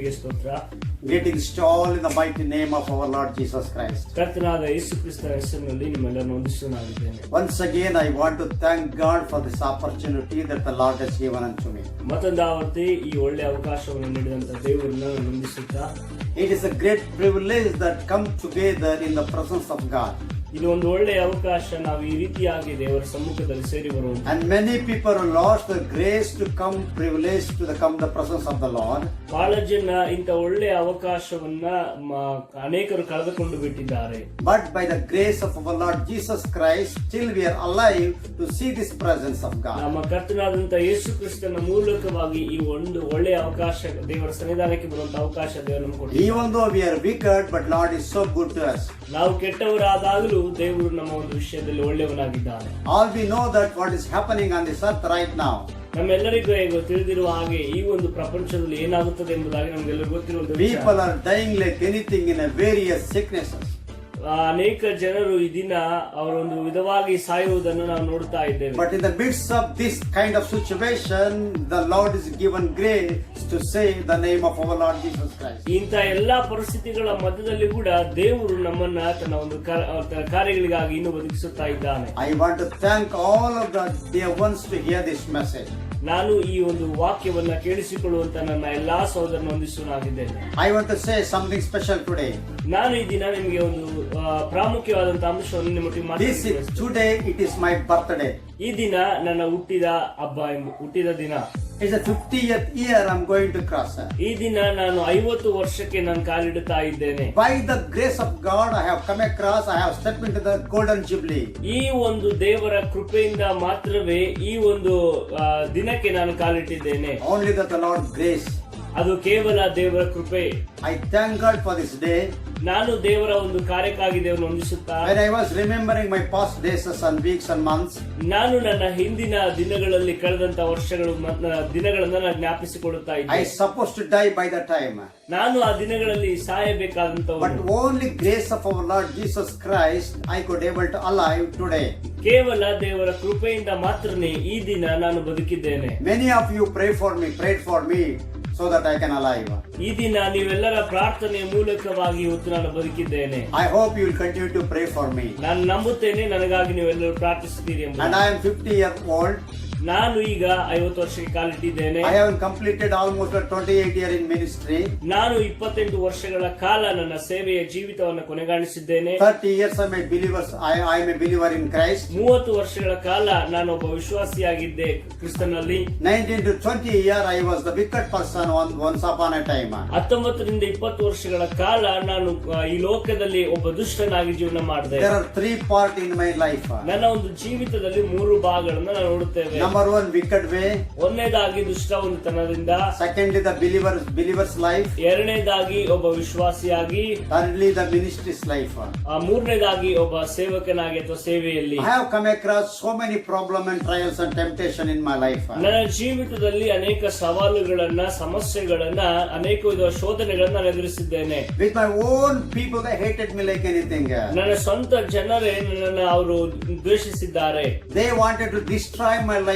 ನಿಮಗೆ ಸ್ತೋತ್ರ. Greetings to all in the mighty name of our Lord Jesus Christ. ಕರ್ತನಾದ ಯೇಸು ಕ್ರಿಸ್ತರ ಹೆಸರಿನಲ್ಲಿ ನಿಮ್ಮೆಲ್ಲರನ್ನು ವಂದಿಸುತ್ತೇನೆ. Once again I want to thank God for this opportunity that the Lord has given unto me. ಮತ್ತೊಂದಾವರ್ತಿ ಈ ಒಳ್ಳೆಯ ಅವಕಾಶವನ್ನು ನೀಡಿದಂತ ದೇವರನ್ನ ವಂದಿಸುತ್ತಾ, It is a great privilege that come together in the presence of God. ಇದು ಒಂದು ಒಳ್ಳೆಯ ಅವಕಾಶ, ನಾವು ಈ ರೀತಿಯಾಗಿ ದೇವರ ಸಮ್ಮುಖದಲ್ಲಿ ಸೇರಿ ಬರುವಂತ. And many people have lost the grace to come, privilege to come the presence of the Lord. ಬಹಳ ಜನ ಇಂಥ ಒಳ್ಳೆಯ ಅವಕಾಶವನ್ನ ಅನೇಕರು ಕಳೆದುಕೊಂಡು ಬಿಟ್ಟಿದ್ದಾರೆ. But by the grace of our Lord Jesus Christ, still we are alive to see this presence of God. ನಮ್ಮ ಕರ್ತನಾದಂತ ಯೇಸು ಕ್ರಿಸ್ತನ ಮೂಲಕವಾಗಿ ಈ ಒಂದು ಒಳ್ಳೆಯ ಅವಕಾಶ, ದೇವರ ಸನ್ನಿಧಾನಕ್ಕೆ ಬರುವಂತ ಅವಕಾಶ ದೇವರು ನಮಗೆ ಕೊಟ್ಟಿದ್ದಾರೆ. Even though we are wicked, but Lord is so good to us. ನಾವು ಕೆಟ್ಟವರಾದಾಗಲೂ ದೇವರು ನಮ್ಮ ಒಂದು ವಿಷಯದಲ್ಲಿ ಒಳ್ಳೆಯವನಾಗಿದ್ದಾನೆ. All we know that what is happening on this earth right now. ನಮ್ಮೆಲ್ಲರಿಗೂ ಈಗ ತಿಳಿದಿರುವ ಹಾಗೆ ಈ ಒಂದು ಪ್ರಪಂಚದಲ್ಲಿ ಏನಾಗುತ್ತದೆ ಎಂಬುದಾಗಿ ನಮಗೆಲ್ಲರಿಗೂ ಗೊತ್ತಿರುವ People are dying like anything in a various sicknesses. ಅನೇಕ ಜನರು ಈ ದಿನ ಅವರೊಂದು ವಿಧವಾಗಿ ಸಾಯುವುದನ್ನು ನಾವು ನೋಡ್ತಾ ಇದ್ದೇವೆ. But in the midst of this kind of situation, the Lord is given grace to say the name of our Lord Jesus Christ. ಇಂಥ ಎಲ್ಲಾ ಪರಿಸ್ಥಿತಿಗಳ ಮಧ್ಯದಲ್ಲಿ ಕೂಡ ದೇವರು ನಮ್ಮನ್ನ ತನ್ನ ಒಂದು ಕಾರ್ಯಗಳಿಗಾಗಿ ಇನ್ನೂ ಬದುಕಿಸುತ್ತಾ ಇದ್ದಾನೆ. I want to thank all of the dear ones to hear this message. ನಾನು ಈ ಒಂದು ವಾಕ್ಯವನ್ನ ಕೇಳಿಸಿಕೊಳ್ಳುವಂತ ನನ್ನ ಎಲ್ಲಾ ಸಹೋದರನ ವಂದಿಸುವನಾಗಿದ್ದೇನೆ. I want to say something special today. ನಾನು ಈ ದಿನ ನಿಮಗೆ ಒಂದು ಪ್ರಾಮುಖ್ಯವಾದಂತ ಅಂಶವನ್ನು ನಿಮ್ಮೊಟ್ಟಿಗೆ ಮಾತಾಡ್ತೀನಿ. Today it is my birthday. ಈ ದಿನ ನನ್ನ ಹುಟ್ಟಿದ ದಿನ. It's the 50th year I'm going to cross. ಈ ದಿನ ನಾನು 50 ವರ್ಷಕ್ಕೆ ನಾನು ಕಾಲಿಡುತ್ತಾ ಇದ್ದೇನೆ. By the grace of God, I have come across, I have stepped into the golden jubilee. ಈ ಒಂದು ದೇವರ ಕೃಪೆಯಿಂದ ಮಾತ್ರವೇ ಈ ಒಂದು ದಿನಕ್ಕೆ ನಾನು ಕಾಲಿಟ್ಟಿದ್ದೇನೆ. Only that the Lord's grace. ಅದು ಕೇವಲ ದೇವರ ಕೃಪೆ. I thank God for this day. ನಾನು ದೇವರ ಒಂದು ಕಾರ್ಯಕ್ಕಾಗಿ ದೇವರನ್ನು ವಂದಿಸುತ್ತಾ, When I was remembering my past days and weeks and months, ನಾನು ನನ್ನ ಹಿಂದಿನ ದಿನಗಳಲ್ಲಿ ಕಳೆದಂತ ವರ್ಷಗಳು ದಿನಗಳನ್ನ ನಾನು ಜ್ಞಾಪಿಸಿಕೊಳ್ಳುತ್ತಾ ಇದ್ದೆ. I supposed to die by that time. ನಾನು ಆ ದಿನಗಳಲ್ಲಿ ಸಾಯಬೇಕಾದಂತವನು. But only grace of our Lord Jesus Christ I could able to alive today. ಕೇವಲ ದೇವರ ಕೃಪೆಯಿಂದ ಮಾತ್ರನೇ ಈ ದಿನ ನಾನು ಬದುಕಿದ್ದೇನೆ. Many of you prayed for me so that I can alive. ಈ ದಿನ ನೀವೆಲ್ಲರ ಪ್ರಾರ್ಥನೆಯ ಮೂಲಕವಾಗಿ ಇವತ್ತು ನಾನು ಬದುಕಿದ್ದೇನೆ. I hope you will continue to pray for me. ನಾನು ನಂಬುತ್ತೇನೆ ನನಗಾಗಿ ನೀವೆಲ್ಲರೂ ಪ್ರಾರ್ಥಿಸುತ್ತೀರಿ ಎಂಬುದು. And I am 50 years old. ನಾನು ಈಗ 50 ವರ್ಷಕ್ಕೆ ಕಾಲಿಟ್ಟಿದ್ದೇನೆ. I have completed almost 28 years in ministry. ನಾನು 28 ವರ್ಷಗಳ ಕಾಲ ನನ್ನ ಸೇವೆಯ ಜೀವಿತವನ್ನು ಕೊನೆಗಾಣಿಸಿದ್ದೇನೆ. 30 years I am a believer in Christ. 30 ವರ್ಷಗಳ ಕಾಲ ನಾನು ಒಬ್ಬ ವಿಶ್ವಾಸಿಯಾಗಿದ್ದೆ ಕ್ರಿಸ್ತನಲ್ಲಿ. 19 to 20 years I was the wicked person once upon a time. 19 ರಿಂದ 20 ವರ್ಷಗಳ ಕಾಲ ನಾನು ಈ ಲೋಕದಲ್ಲಿ ಒಬ್ಬ ದುಷ್ಟನಾಗಿ ಜೀವನ ಮಾಡಿದೆ. There are 3 parts in my life. ನನ್ನ ಒಂದು ಜೀವಿತದಲ್ಲಿ 3 ಭಾಗಗಳನ್ನು ನಾವು ನೋಡುತ್ತೇವೆ. Number 1, wicked way. ಒಂದನೇದಾಗಿ ದುಷ್ಟ ಒಂದುತನದಿಂದ. Secondly, the believer's life. ಎರಡನೇದಾಗಿ ಒಬ್ಬ ವಿಶ್ವಾಸಿಯಾಗಿ. Thirdly, the ministry's life. ಮೂರನೇದಾಗಿ ಒಬ್ಬ ಸೇವಕನಾಗಿ ಅಥವಾ ಸೇವೆಯಲ್ಲಿ. I have come across so many problems and trials and temptation in my life. ನನ್ನ ಜೀವಿತದಲ್ಲಿ ಅನೇಕ ಸವಾಲುಗಳನ್ನ, ಸಮಸ್ಯೆಗಳನ್ನ, ಅನೇಕ ವಿಧದ ಶೋಧನೆಗಳನ್ನ ನಾನು ಎದುರಿಸಿದ್ದೇನೆ. With my own people, they hated me like anything. ನನ್ನ ಸ್ವಂತ ಜನರೇ ನನ್ನನ್ನು ಅವರು ದ್ವೇಷಿಸಿದ್ದಾರೆ. They wanted to destroy my life.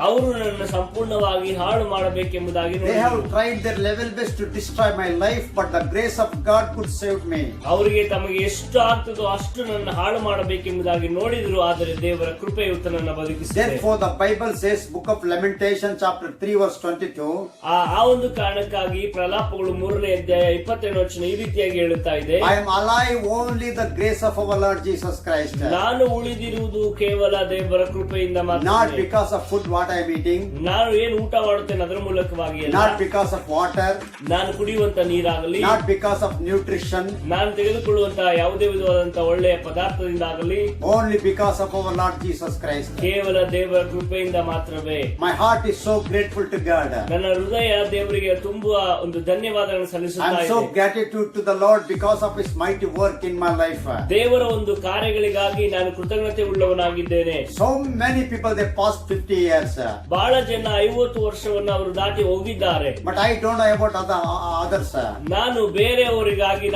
ಅವರು ನನ್ನ ಸಂಪೂರ್ಣವಾಗಿ ಹಾಳು ಮಾಡಬೇಕೆಂಬುದಾಗಿ They have tried their level best to destroy my life, but the grace of God could save me. ಅವರಿಗೆ ತಮಗೆ ಎಷ್ಟು ಆಗ್ತದೋ ಅಷ್ಟು ನನ್ನ ಹಾಳು ಮಾಡಬೇಕೆಂಬುದಾಗಿ ನೋಡಿದ್ರು, ಆದರೆ ದೇವರ ಕೃಪೆ ಇವತ್ತು ನನ್ನ ಬದುಕಿಸಿದೆ. Therefore the Bible says, Book of Lamentation chapter 3 verse 22. ಆ ಒಂದು ಕಾರಣಕ್ಕಾಗಿ ಪ್ರಲಾಪಗಳು 3ನೇ ಅಧ್ಯಾಯ 27ನೇ ವಚನ ಈ ರೀತಿಯಾಗಿ ಹೇಳುತ್ತಾ ಇದೆ. I am alive only the grace of our Lord Jesus Christ. ನಾನು ಉಳಿದಿರುವುದು ಕೇವಲ ದೇವರ ಕೃಪೆಯಿಂದ ಮಾತ್ರ. Not because of food what I am eating. ನಾನು ಏನು ಊಟ ಮಾಡುತ್ತೇನೆ ಅದರ ಮೂಲಕವಾಗಿ ಅಲ್ಲ. Not because of water. ನಾನು ಕುಡಿಯುವಂತ ನೀರಾಗಲಿ. Not because of nutrition. ನಾನು ತೆಗೆದುಕೊಳ್ಳುವಂತ ಯಾವುದೇ ವಿಧವಾದಂತ ಒಳ್ಳೆಯ ಪದಾರ್ಥದಿಂದ ಆಗಲಿ. Only because of our Lord Jesus Christ. ಕೇವಲ ದೇವರ ಕೃಪೆಯಿಂದ ಮಾತ್ರವೇ. My heart is so grateful to God. ನನ್ನ ಹೃದಯ ದೇವರಿಗೆ ತುಂಬಾ ಒಂದು ಧನ್ಯವಾದಗಳನ್ನು ಸಲ್ಲಿಸುತ್ತಾ I am ಇದೆ. so gratitude to the Lord because of His mighty work in my life. ದೇವರ ಒಂದು ಕಾರ್ಯಗಳಿಗಾಗಿ ನಾನು ಕೃತಜ್ಞತೆ ಉಳ್ಳವನಾಗಿದ್ದೇನೆ. So many people they past 50 50 years. ಬಹಳ ಜನ 50 ವರ್ಷವನ್ನ ಅವರು ದಾಟಿ ಹೋಗಿದ್ದಾರೆ. But I don't know about others. ನಾನು ಬೇರೆಯವರಿಗಾಗಿ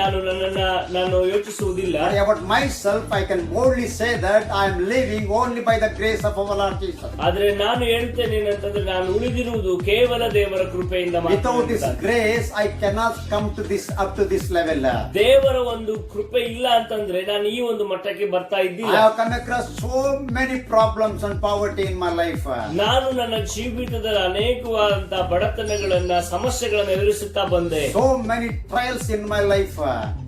ನಾನು ಯೋಚಿಸುವುದಿಲ್ಲ. But about myself, I can boldly say that I am living only by the grace of our Lord Jesus. ಆದ್ರೆ ನಾನು ಹೇಳ್ತೇನೆ ಏನಂತಂದ್ರೆ ನಾನು ಉಳಿದಿರುವುದು ಕೇವಲ ದೇವರ ಕೃಪೆಯಿಂದ ಮಾತ್ರ. Without this grace, I cannot come to this up to this level. ದೇವರ ಒಂದು ಕೃಪೆ ಇಲ್ಲ ಅಂತಂದ್ರೆ ನಾನು ಈ ಒಂದು ಮಟ್ಟಕ್ಕೆ ಬರ್ತಾ ಇದ್ದಿಲ್ಲ. I have come across so many problems and poverty in my life. ನಾನು ನನ್ನ ಜೀವಿತದಲ್ಲಿ ಅನೇಕವಾದಂತಹ ಬಡತನಗಳನ್ನ ಸಮಸ್ಯೆಗಳನ್ನ ಎದುರಿಸುತ್ತಾ ಬಂದೆ. So many trials in my life.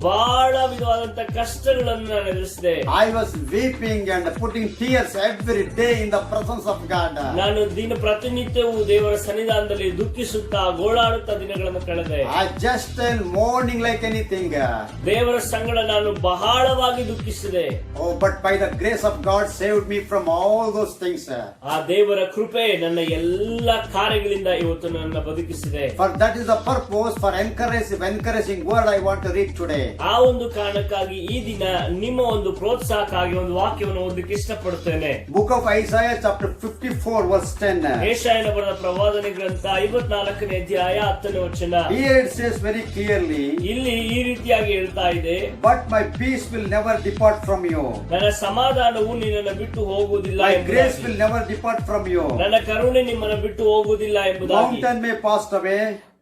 ಬಹಳ ವಿಧವಾದಂತಹ ಕಷ್ಟಗಳನ್ನು ನಾನು ಎದುರಿಸಿದೆ. I was weeping and putting tears every day in the presence of God. ನಾನು ದಿನ ಪ್ರತಿನಿತ್ಯವೂ ದೇವರ ಸನ್ನಿಧಾನದಲ್ಲಿ ದುಃಖಿಸುತ್ತಾ ಗೋಳಾಡುತ್ತಾ ದಿನಗಳನ್ನು ಕಳೆದೆ. I just mourning like anything. ದೇವರ ಸಂಗಡ ನಾನು ಬಹಳವಾಗಿ ದುಃಖಿಸಿದೆ. Oh, but by the grace of God saved me from all those things. ಆ ದೇವರ ಕೃಪೆ ನನ್ನ ಎಲ್ಲ ಕಾರ್ಯಗಳಿಂದ ಇವತ್ತು ನನ್ನ ಬದುಕಿಸಿದೆ. For that is the purpose for encouraging word I want to read today. ಆ ಒಂದು ಕಾರಣಕ್ಕಾಗಿ ಈ ದಿನ ನಿಮ್ಮ ಒಂದು ಪ್ರೋತ್ಸಾಹಕ್ಕಾಗಿ ಒಂದು ವಾಕ್ಯವನ್ನು ಓದಲಿಕ್ಕೆ ಇಷ್ಟಪಡುತ್ತೇನೆ. Book of Isaiah chapter 54 verse 10. ಯೆಶಾಯನ ಬರೆದ ಪ್ರವಾದನೆ ಗ್ರಂಥ 54ನೇ ಅಧ್ಯಾಯ 10ನೇ ವಚನ. Here it says very clearly, ಇಲ್ಲಿ ಈ ರೀತಿಯಾಗಿ ಹೇಳ್ತಾ ಇದೆ, but my peace will never depart from you. ನನ್ನ ಸಮಾಧಾನವು ನಿನ್ನನ್ನು ಬಿಟ್ಟು ಹೋಗುವುದಿಲ್ಲ My grace ಎಂಬುದಾಗಿ. will never depart from you. ನನ್ನ ಕರುಣೆ ನಿಮ್ಮನ್ನು ಬಿಟ್ಟು ಹೋಗುವುದಿಲ್ಲ ಎಂಬುದಾಗಿ. Mountain may pass away,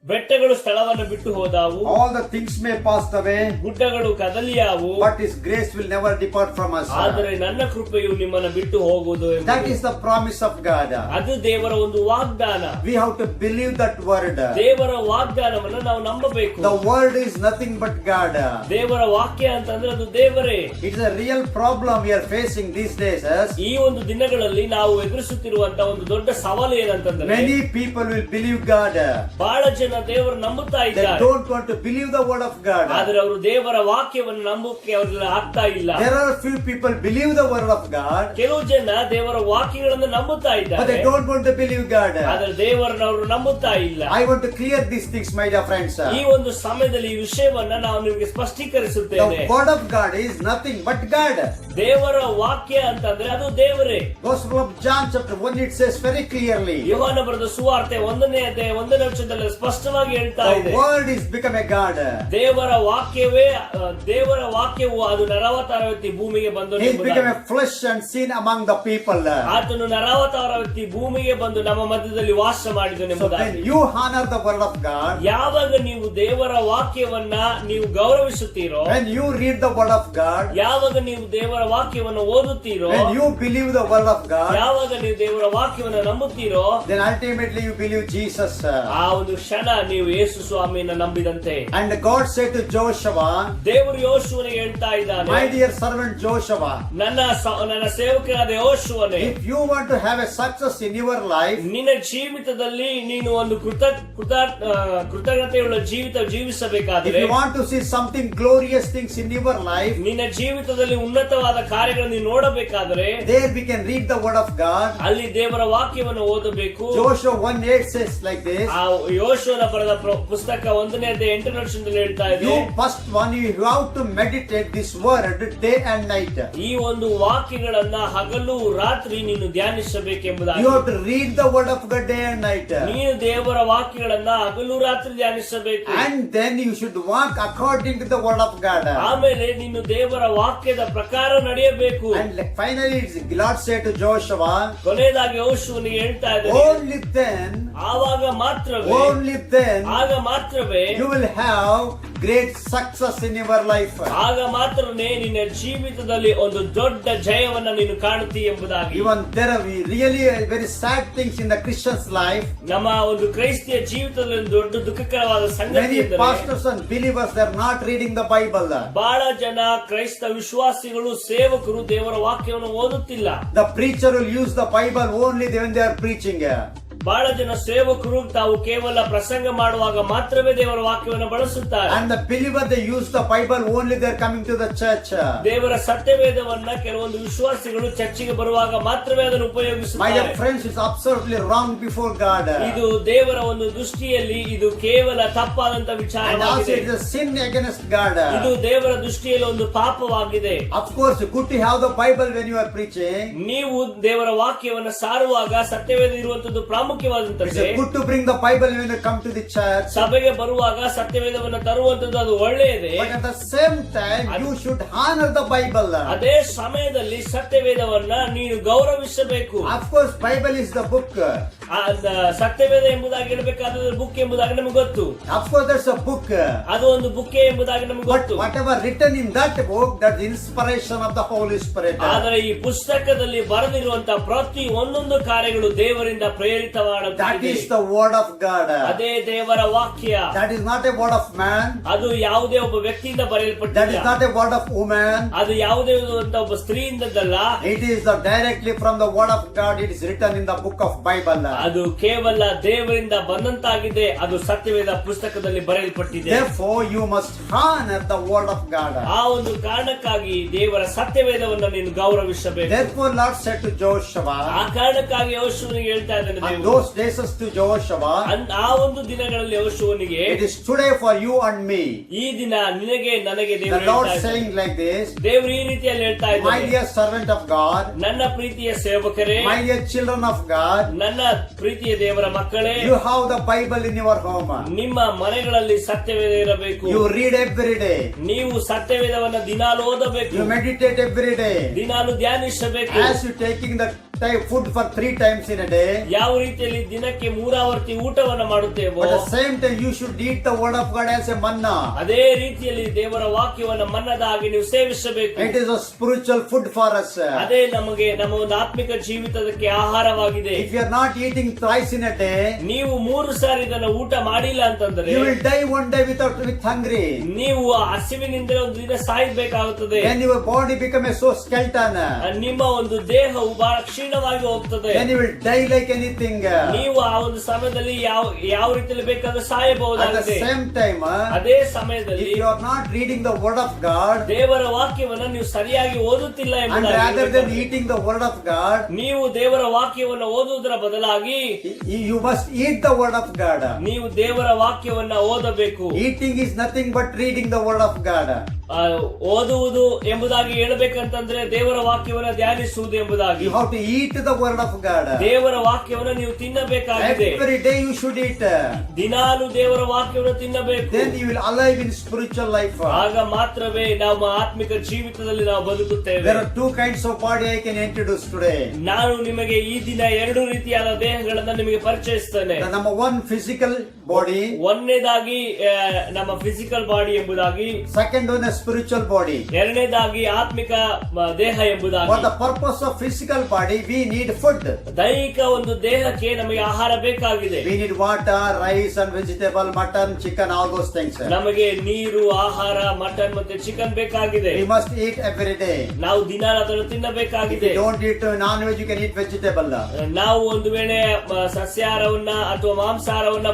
ಬೆಟ್ಟಗಳು ಸ್ಥಳವನ್ನು ಬಿಟ್ಟು ಹೋದಾವು, all the things may pass away, ಗುಡ್ಡಗಳು ಕದಲಿಯಾವು, but His grace will never depart from us. ಆದರೆ ನನ್ನ ಕೃಪೆಯು ನಿಮ್ಮನ್ನು ಬಿಟ್ಟು ಹೋಗುವುದು ಎಂಬುದು. That is the promise of God. ಅದು ದೇವರ ಒಂದು ವಾಗ್ದಾನ. We have to believe that word. ದೇವರ ವಾಗ್ದಾನವನ್ನು ನಾವು ನಂಬಬೇಕು. The word is nothing but God. ದೇವರ ವಾಕ್ಯ ಅಂತಂದ್ರೆ ಅದು ದೇವರೇ. It is a real problem we are facing these days. ಈ ಒಂದು ದಿನಗಳಲ್ಲಿ ನಾವು ಎದುರಿಸುತ್ತಿರುವಂತ ಒಂದು ದೊಡ್ಡ ಸವಾಲು ಏನಂತಂದ್ರೆ, Many people will believe God. ಬಹಳ ಜನ ದೇವರು ನಂಬುತ್ತಾ They ಇದ್ದಾರೆ, don't want to believe the word of God. ಆದ್ರೆ ಅವರು ದೇವರ ವಾಕ್ಯವನ್ನು ನಂಬಕ್ಕೆ ಅವರಿಗೆ ಆಗ್ತಾ ಇಲ್ಲ. There are few people believe the word of God, ಕೆಲವು ಜನ ದೇವರ ವಾಕ್ಯಗಳನ್ನು ನಂಬುತ್ತಾ but ಇದ್ದಾರೆ, they don't want to believe God. ಆದ್ರೆ ದೇವರನ್ನ ಅವರು ನಂಬುತ್ತಾ ಇಲ್ಲ. I want to clear these things, my dear friends. ಈ ಒಂದು ಸಮಯದಲ್ಲಿ ಈ ವಿಷಯವನ್ನ ನಾವು ನಿಮಗೆ ಸ್ಪಷ್ಟೀಕರಿಸುತ್ತೇನೆ. The word of God is nothing but God. ದೇವರ ವಾಕ್ಯ ಅಂತಂದ್ರೆ ಅದು ದೇವರೇ. Gospel of John chapter 1 it says very clearly, ಯೋಹಾನ ಬರೆದ ಸುವಾರ್ತೆ 1ನೇ ಅಧ್ಯಾಯ 1ನೇ ವಚನದಲ್ಲಿ ಸ್ಪಷ್ಟವಾಗಿ ಹೇಳ್ತಾ the ಇದೆ, word is become a God. ದೇವರ ವಾಕ್ಯವು ಅದು ನರಾವತಾರ ವ್ಯಕ್ತಿ ಭೂಮಿಗೆ ಬಂದು He became a flesh and seen among the people. ಆತನು ನರಾವತಾರ ವ್ಯಕ್ತಿ ಭೂಮಿಗೆ ಬಂದು ನಮ್ಮ ಮಧ್ಯದಲ್ಲಿ ವಾಸ ಮಾಡಿದನು So ಎಂಬುದಾಗಿ. when you honor the word of God, ಯಾವಾಗ ನೀವು ದೇವರ ವಾಕ್ಯವನ್ನ ನೀವು ಗೌರವಿಸುತ್ತೀರೋ, when you read the word of God, ಯಾವಾಗ ನೀವು ದೇವರ ವಾಕ್ಯವನ್ನು ಓದುತ್ತೀರೋ, when you believe the word of God, ಯಾವಾಗ ನೀವು ದೇವರ ವಾಕ್ಯವನ್ನು ನಂಬುತ್ತೀರೋ, then ultimately you believe Jesus. ಆ ಒಂದು ಕ್ಷಣ ನೀವು ಯೇಸು ಸ್ವಾಮಿಯನ್ನ ನಂಬಿದಂತೆ. And God said to Joshua, ದೇವರು ಯೋಶುವನಿಗೆ ಹೇಳ್ತಾ ಇದ್ದಾನೆ, my dear servant Joshua, ನನ್ನ ಸೇವಕನಾದ ಯೋಶುವನೇ, if you want to have a success in your life, ನಿನ್ನ ಜೀವಿತದಲ್ಲಿ ನೀನು ಒಂದು ಕೃತಜ್ಞತೆಯುಳ್ಳ ಜೀವಿತ if ಜೀವಿಸಬೇಕಾದರೆ, you want to see something glorious things in your life, ನಿನ್ನ ಜೀವಿತದಲ್ಲಿ ಉನ್ನತವಾದ ಕಾರ್ಯಗಳನ್ನು ನೀನು ನೋಡಬೇಕಾದರೆ, there we can read the word of God. ಅಲ್ಲಿ ದೇವರ ವಾಕ್ಯವನ್ನು ಓದಬೇಕು. Joshua 1:8 says like this, ಆ ಯೋಶುವನ ಬರೆದ ಪುಸ್ತಕ 1ನೇ ಅಧ್ಯಾಯ 8ನೇ ವಚನದಲ್ಲಿ ಹೇಳ್ತಾ ಇದೆ, you first one you have to meditate this word day and night. ಈ ಒಂದು ವಾಕ್ಯಗಳನ್ನ ಹಗಲು ರಾತ್ರಿ ನೀನು ಧ್ಯಾನಿಸಬೇಕೆಂಬುದಾಗಿ. You have to read the word of God day and night. ನೀನು ದೇವರ ವಾಕ್ಯಗಳನ್ನ ಹಗಲು ರಾತ್ರಿ ಧ್ಯಾನಿಸಬೇಕು. And then you should walk according to the word of God. ಆಮೇಲೆ ನೀನು ದೇವರ ವಾಕ್ಯದ ಪ್ರಕಾರ ನಡೆಯಬೇಕು. And finally God said to Joshua, ಕೊನೆಯದಾಗಿ ಯೋಶುವನಿಗೆ ಹೇಳ್ತಾ ಇದ್ದಾರೆ, only then, ಆವಾಗ ಮಾತ್ರವೇ, only then ಆಗ ಮಾತ್ರವೇ you will have great success in your life. ಆಗ ಮಾತ್ರನೇ ನಿನ್ನ ಜೀವಿತದಲ್ಲಿ ಒಂದು ದೊಡ್ಡ ಜಯವನ್ನ ನೀನು ಕಾಣುತ್ತಿ ಎಂಬುದಾಗಿ. Even there are really very sad things in the Christian's life. ನಮ್ಮ ಒಂದು ಕ್ರೈಸ್ತಿಯ ಜೀವಿತದಲ್ಲಿ ಒಂದು ದೊಡ್ಡ ದುಃಖಕರವಾದ ಸಂಗತಿ Many ಎಂದರೆ, pastors and believers they are not reading the Bible. ಬಹಳ ಜನ ಕ್ರೈಸ್ತ ವಿಶ್ವಾಸಿಗಳು ಸೇವಕರು ದೇವರ ವಾಕ್ಯವನ್ನು ಓದುತ್ತಿಲ್ಲ. The preacher will use the Bible only when they are preaching. ಬಹಳ ಜನ ಸೇವಕರು ತಾವು ಕೇವಲ ಪ್ರಸಂಗ ಮಾಡುವಾಗ ಮಾತ್ರವೇ ದೇವರ ವಾಕ್ಯವನ್ನು ಬಳಸುತ್ತಾರೆ. And the believer, they use the Bible only they're coming to the church. ದೇವರ ಸತ್ಯವೇದವನ್ನ ಕೆಲವೊಂದು ವಿಶ್ವಾಸಿಗಳು ಚರ್ಚಿಗೆ ಬರುವಾಗ ಮಾತ್ರವೇ ಅದನ್ನು My dear ಉಪಯೋಗಿಸುತ್ತಾರೆ. friends, it's absolutely wrong before God. ಇದು ದೇವರ ಒಂದು ದೃಷ್ಟಿಯಲ್ಲಿ ಇದು ಕೇವಲ ತಪ್ಪಾದಂತ And also ವಿಚಾರವಾಗಿದೆ. it's a sin against God. ಇದು ದೇವರ ದೃಷ್ಟಿಯಲ್ಲಿ ಒಂದು ಪಾಪವಾಗಿದೆ. Of course, good to have the Bible when you are preaching. ನೀವು ದೇವರ ವಾಕ್ಯವನ್ನು ಸಾರುವಾಗ ಸತ್ಯವೇದ ಇರುವಂತದ್ದು It's ಪ್ರಾಮುಖ್ಯವಾದಂತದ್ದೇ. good to bring the Bible when you come to the church. ಸಭೆಗೆ ಬರುವಾಗ ಸತ್ಯವೇದವನ್ನು ತರುವಂತದ್ದು ಅದು ಒಳ್ಳೆಯದೇ. But at the same time, you should honor the Bible. ಅದೇ ಸಮಯದಲ್ಲಿ ಸತ್ಯವೇದವನ್ನ ನೀನು ಗೌರವಿಸಬೇಕು. Of course, Bible is the book. ಸತ್ಯವೇದ ಎಂಬುದಾಗಿ ಹೇಳಬೇಕಾದ್ರೆ ಬುಕ್ ಎಂಬುದಾಗಿ ನಮಗೆ ಗೊತ್ತು. Of course, that's a book. ಅದು ಒಂದು ಬುಕ್ಕೆ ಎಂಬುದಾಗಿ ನಮಗೆ But ಗೊತ್ತು. whatever written in that book, that's the inspiration of the Holy Spirit. ಆದರೆ ಈ ಪುಸ್ತಕದಲ್ಲಿ ಬರೆದಿರುವಂತಹ ಪ್ರತಿ ಒಂದೊಂದು ಕಾರ್ಯಗಳು ದೇವರಿಂದ That ಪ್ರೇರಿತವಾಗಿದೆ. is the word of God. ಅದೇ ದೇವರ ವಾಕ್ಯ. That is not a word of man. ಅದು ಯಾವುದೇ ಒಬ್ಬ ವ್ಯಕ್ತಿಯಿಂದ That is ಬರೆಯಲ್ಪಟ್ಟಿಲ್ಲ. not a word of woman. ಅದು ಯಾವುದೇ ಅಂತ ಒಬ್ಬ ಸ್ತ್ರೀಯಿಂದಲ್ಲ. It is directly from the word of God. It is written in the book of Bible. ಅದು ಕೇವಲ ದೇವರಿಂದ ಬಂದಂತಾಗಿದೆ. ಅದು ಸತ್ಯವೇದ ಪುಸ್ತಕದಲ್ಲಿ ಬರೆಯಲ್ಪಟ್ಟಿದೆ. Therefore, you must honor the word of God. ಆ ಒಂದು ಕಾರಣಕ್ಕಾಗಿ ದೇವರ ಸತ್ಯವೇದವನ್ನು ನೀನು ಗೌರವಿಸಬೇಕು. Therefore, Lord said to Joshua, ಆ ಕಾರಣಕ್ಕಾಗಿ ಯೆಹೋಶುವನಿಗೆ ಹೇಳ್ತಾ ಇದ್ದಾನೆ on ದೇವರು. those days to Joshua, ಆ ಒಂದು ದಿನಗಳಲ್ಲಿ ಯೆಹೋಶುವನಿಗೆ it is today for you and me. ಈ ದಿನ ನಿನಗೆ ನನಗೆ The ದೇವರು Lord ಹೇಳ್ತಾ ಇದ್ದಾನೆ. saying like this, ದೇವರು ಈ ರೀತಿಯಲ್ಲಿ ಹೇಳ್ತಾ my ಇದ್ದಾನೆ, dear servant of God, ನನ್ನ ಪ್ರೀತಿಯ ಸೇವಕರೇ, my dear children of God, ನನ್ನ ಪ್ರೀತಿಯ ದೇವರ ಮಕ್ಕಳೇ, you have the Bible in your home. ನಿಮ್ಮ ಮನೆಗಳಲ್ಲಿ ಸತ್ಯವೇದ ಇರಬೇಕು. You read every day. ನೀವು ಸತ್ಯವೇದವನ್ನ ದಿನಾಲು ಓದಬೇಕು. You meditate every day. ದಿನಾಲು ಧ್ಯಾನಿಸಬೇಕು. As you taking the food for 3 times in a day, ಯಾವ ರೀತಿಯಲ್ಲಿ ದಿನಕ್ಕೆ 3 ಆವರ್ತಿ ಊಟವನ್ನ ಮಾಡುತ್ತೇವೋ but at the same time you should eat the word of God as a manna. ಅದೇ ರೀತಿಯಲ್ಲಿ ದೇವರ ವಾಕ್ಯವನ್ನ ಮನ್ನದ ಹಾಗೆ ನೀವು ಸೇವಿಸಬೇಕು. It is a spiritual food for us. ಅದೇ ನಮಗೆ ನಮ್ಮ ಒಂದು ಆತ್ಮಿಕ ಜೀವಿತಕ್ಕೆ ಆಹಾರವಾಗಿದೆ. If you are not eating thrice in a day, ನೀವು 3 ಸಾರಿ ಇದನ್ನ ಊಟ ಮಾಡಿಲ್ಲ ಅಂತಂದ್ರೆ you will die one day with hungry. ನೀವು ಹಸಿವಿನಿಂದ ಒಂದು ದಿನ ಸಾಯಬೇಕಾಗುತ್ತದೆ. Then your body become a so skeleton. ನಿಮ್ಮ ಒಂದು ದೇಹವು ಬಹಳ ಕ್ಷೀಣವಾಗಿ ಹೋಗ್ತದೆ. Then you will die like anything. ನೀವು ಆ ಒಂದು ಸಮಯದಲ್ಲಿ ಯಾವ ರೀತಿಯಲ್ಲಿ ಬೇಕಾದ್ರೆ At the ಸಾಯಬಹುದಾಗಿದೆ. same time, ಅದೇ if ಸಮಯದಲ್ಲಿ you are not reading the word of God, ದೇವರ ವಾಕ್ಯವನ್ನ ನೀವು ಸರಿಯಾಗಿ ಓದುತ್ತಿಲ್ಲ and rather than ಎಂಬುದಾಗಿ eating the word of God, ನೀವು ದೇವರ ವಾಕ್ಯವನ್ನು ಓದುವುದರ ಬದಲಾಗಿ you must eat the word of God. ನೀವು ದೇವರ ವಾಕ್ಯವನ್ನ ಓದಬೇಕು. Eating is nothing but reading the word of God. ಓದುವುದು ಎಂಬುದಾಗಿ ಹೇಳ್ಬೇಕಂತಂದ್ರೆ ದೇವರ ವಾಕ್ಯವನ್ನ ಧ್ಯಾನಿಸುವುದು ಎಂಬುದಾಗಿ. You have to eat the word of God. ದೇವರ ವಾಕ್ಯವನ್ನ ನೀವು ತಿನ್ನಬೇಕಾಗಿದೆ. Every day you should eat. ದಿನಾಲು ದೇವರ ವಾಕ್ಯವನ್ನು ತಿನ್ನಬೇಕು. Then you will alive in spiritual life. ಆಗ ಮಾತ್ರವೇ ನಮ್ಮ ಆತ್ಮಿಕ ಜೀವಿತದಲ್ಲಿ ನಾವು ಬದುಕುತ್ತೇವೆ. There are 2 kinds of body I can introduce today. ನಾನು ನಿಮಗೆ ಈ ದಿನ 2 ರೀತಿಯಾದ ದೇಹಗಳನ್ನ ನಿಮಗೆ ಪರಿಚಯಿಸ್ತೇನೆ. The number 1, physical body. ಒಂದನೇದಾಗಿ ನಮ್ಮ ಫಿಸಿಕಲ್ ಬಾಡಿ ಎಂಬುದಾಗಿ, Second one is spiritual body. ಎರಡನೇದಾಗಿ ಆತ್ಮಿಕ ದೇಹ For ಎಂಬುದಾಗಿ. the purpose of physical body, we need food. ದೈಹಿಕ ಒಂದು ದೇಹಕ್ಕೆ ನಮಗೆ ಆಹಾರ ಬೇಕಾಗಿದೆ. We need water, rice and vegetable, mutton, chicken, all those things. ನಮಗೆ ನೀರು, ಆಹಾರ, ಮಟನ್ ಮತ್ತೆ ಚಿಕನ್ ಬೇಕಾಗಿದೆ. We must eat every day. ನಾವು ದಿನ ಅದನ್ನು If ತಿನ್ನಬೇಕಾಗಿದೆ. you don't eat non-veg, you can eat vegetable. ನಾವು ಒಂದು ವೇಳೆ ಸಸ್ಯಾಹಾರವನ್ನ ಅಥವಾ ಮಾಂಸಾಹಾರವನ್ನ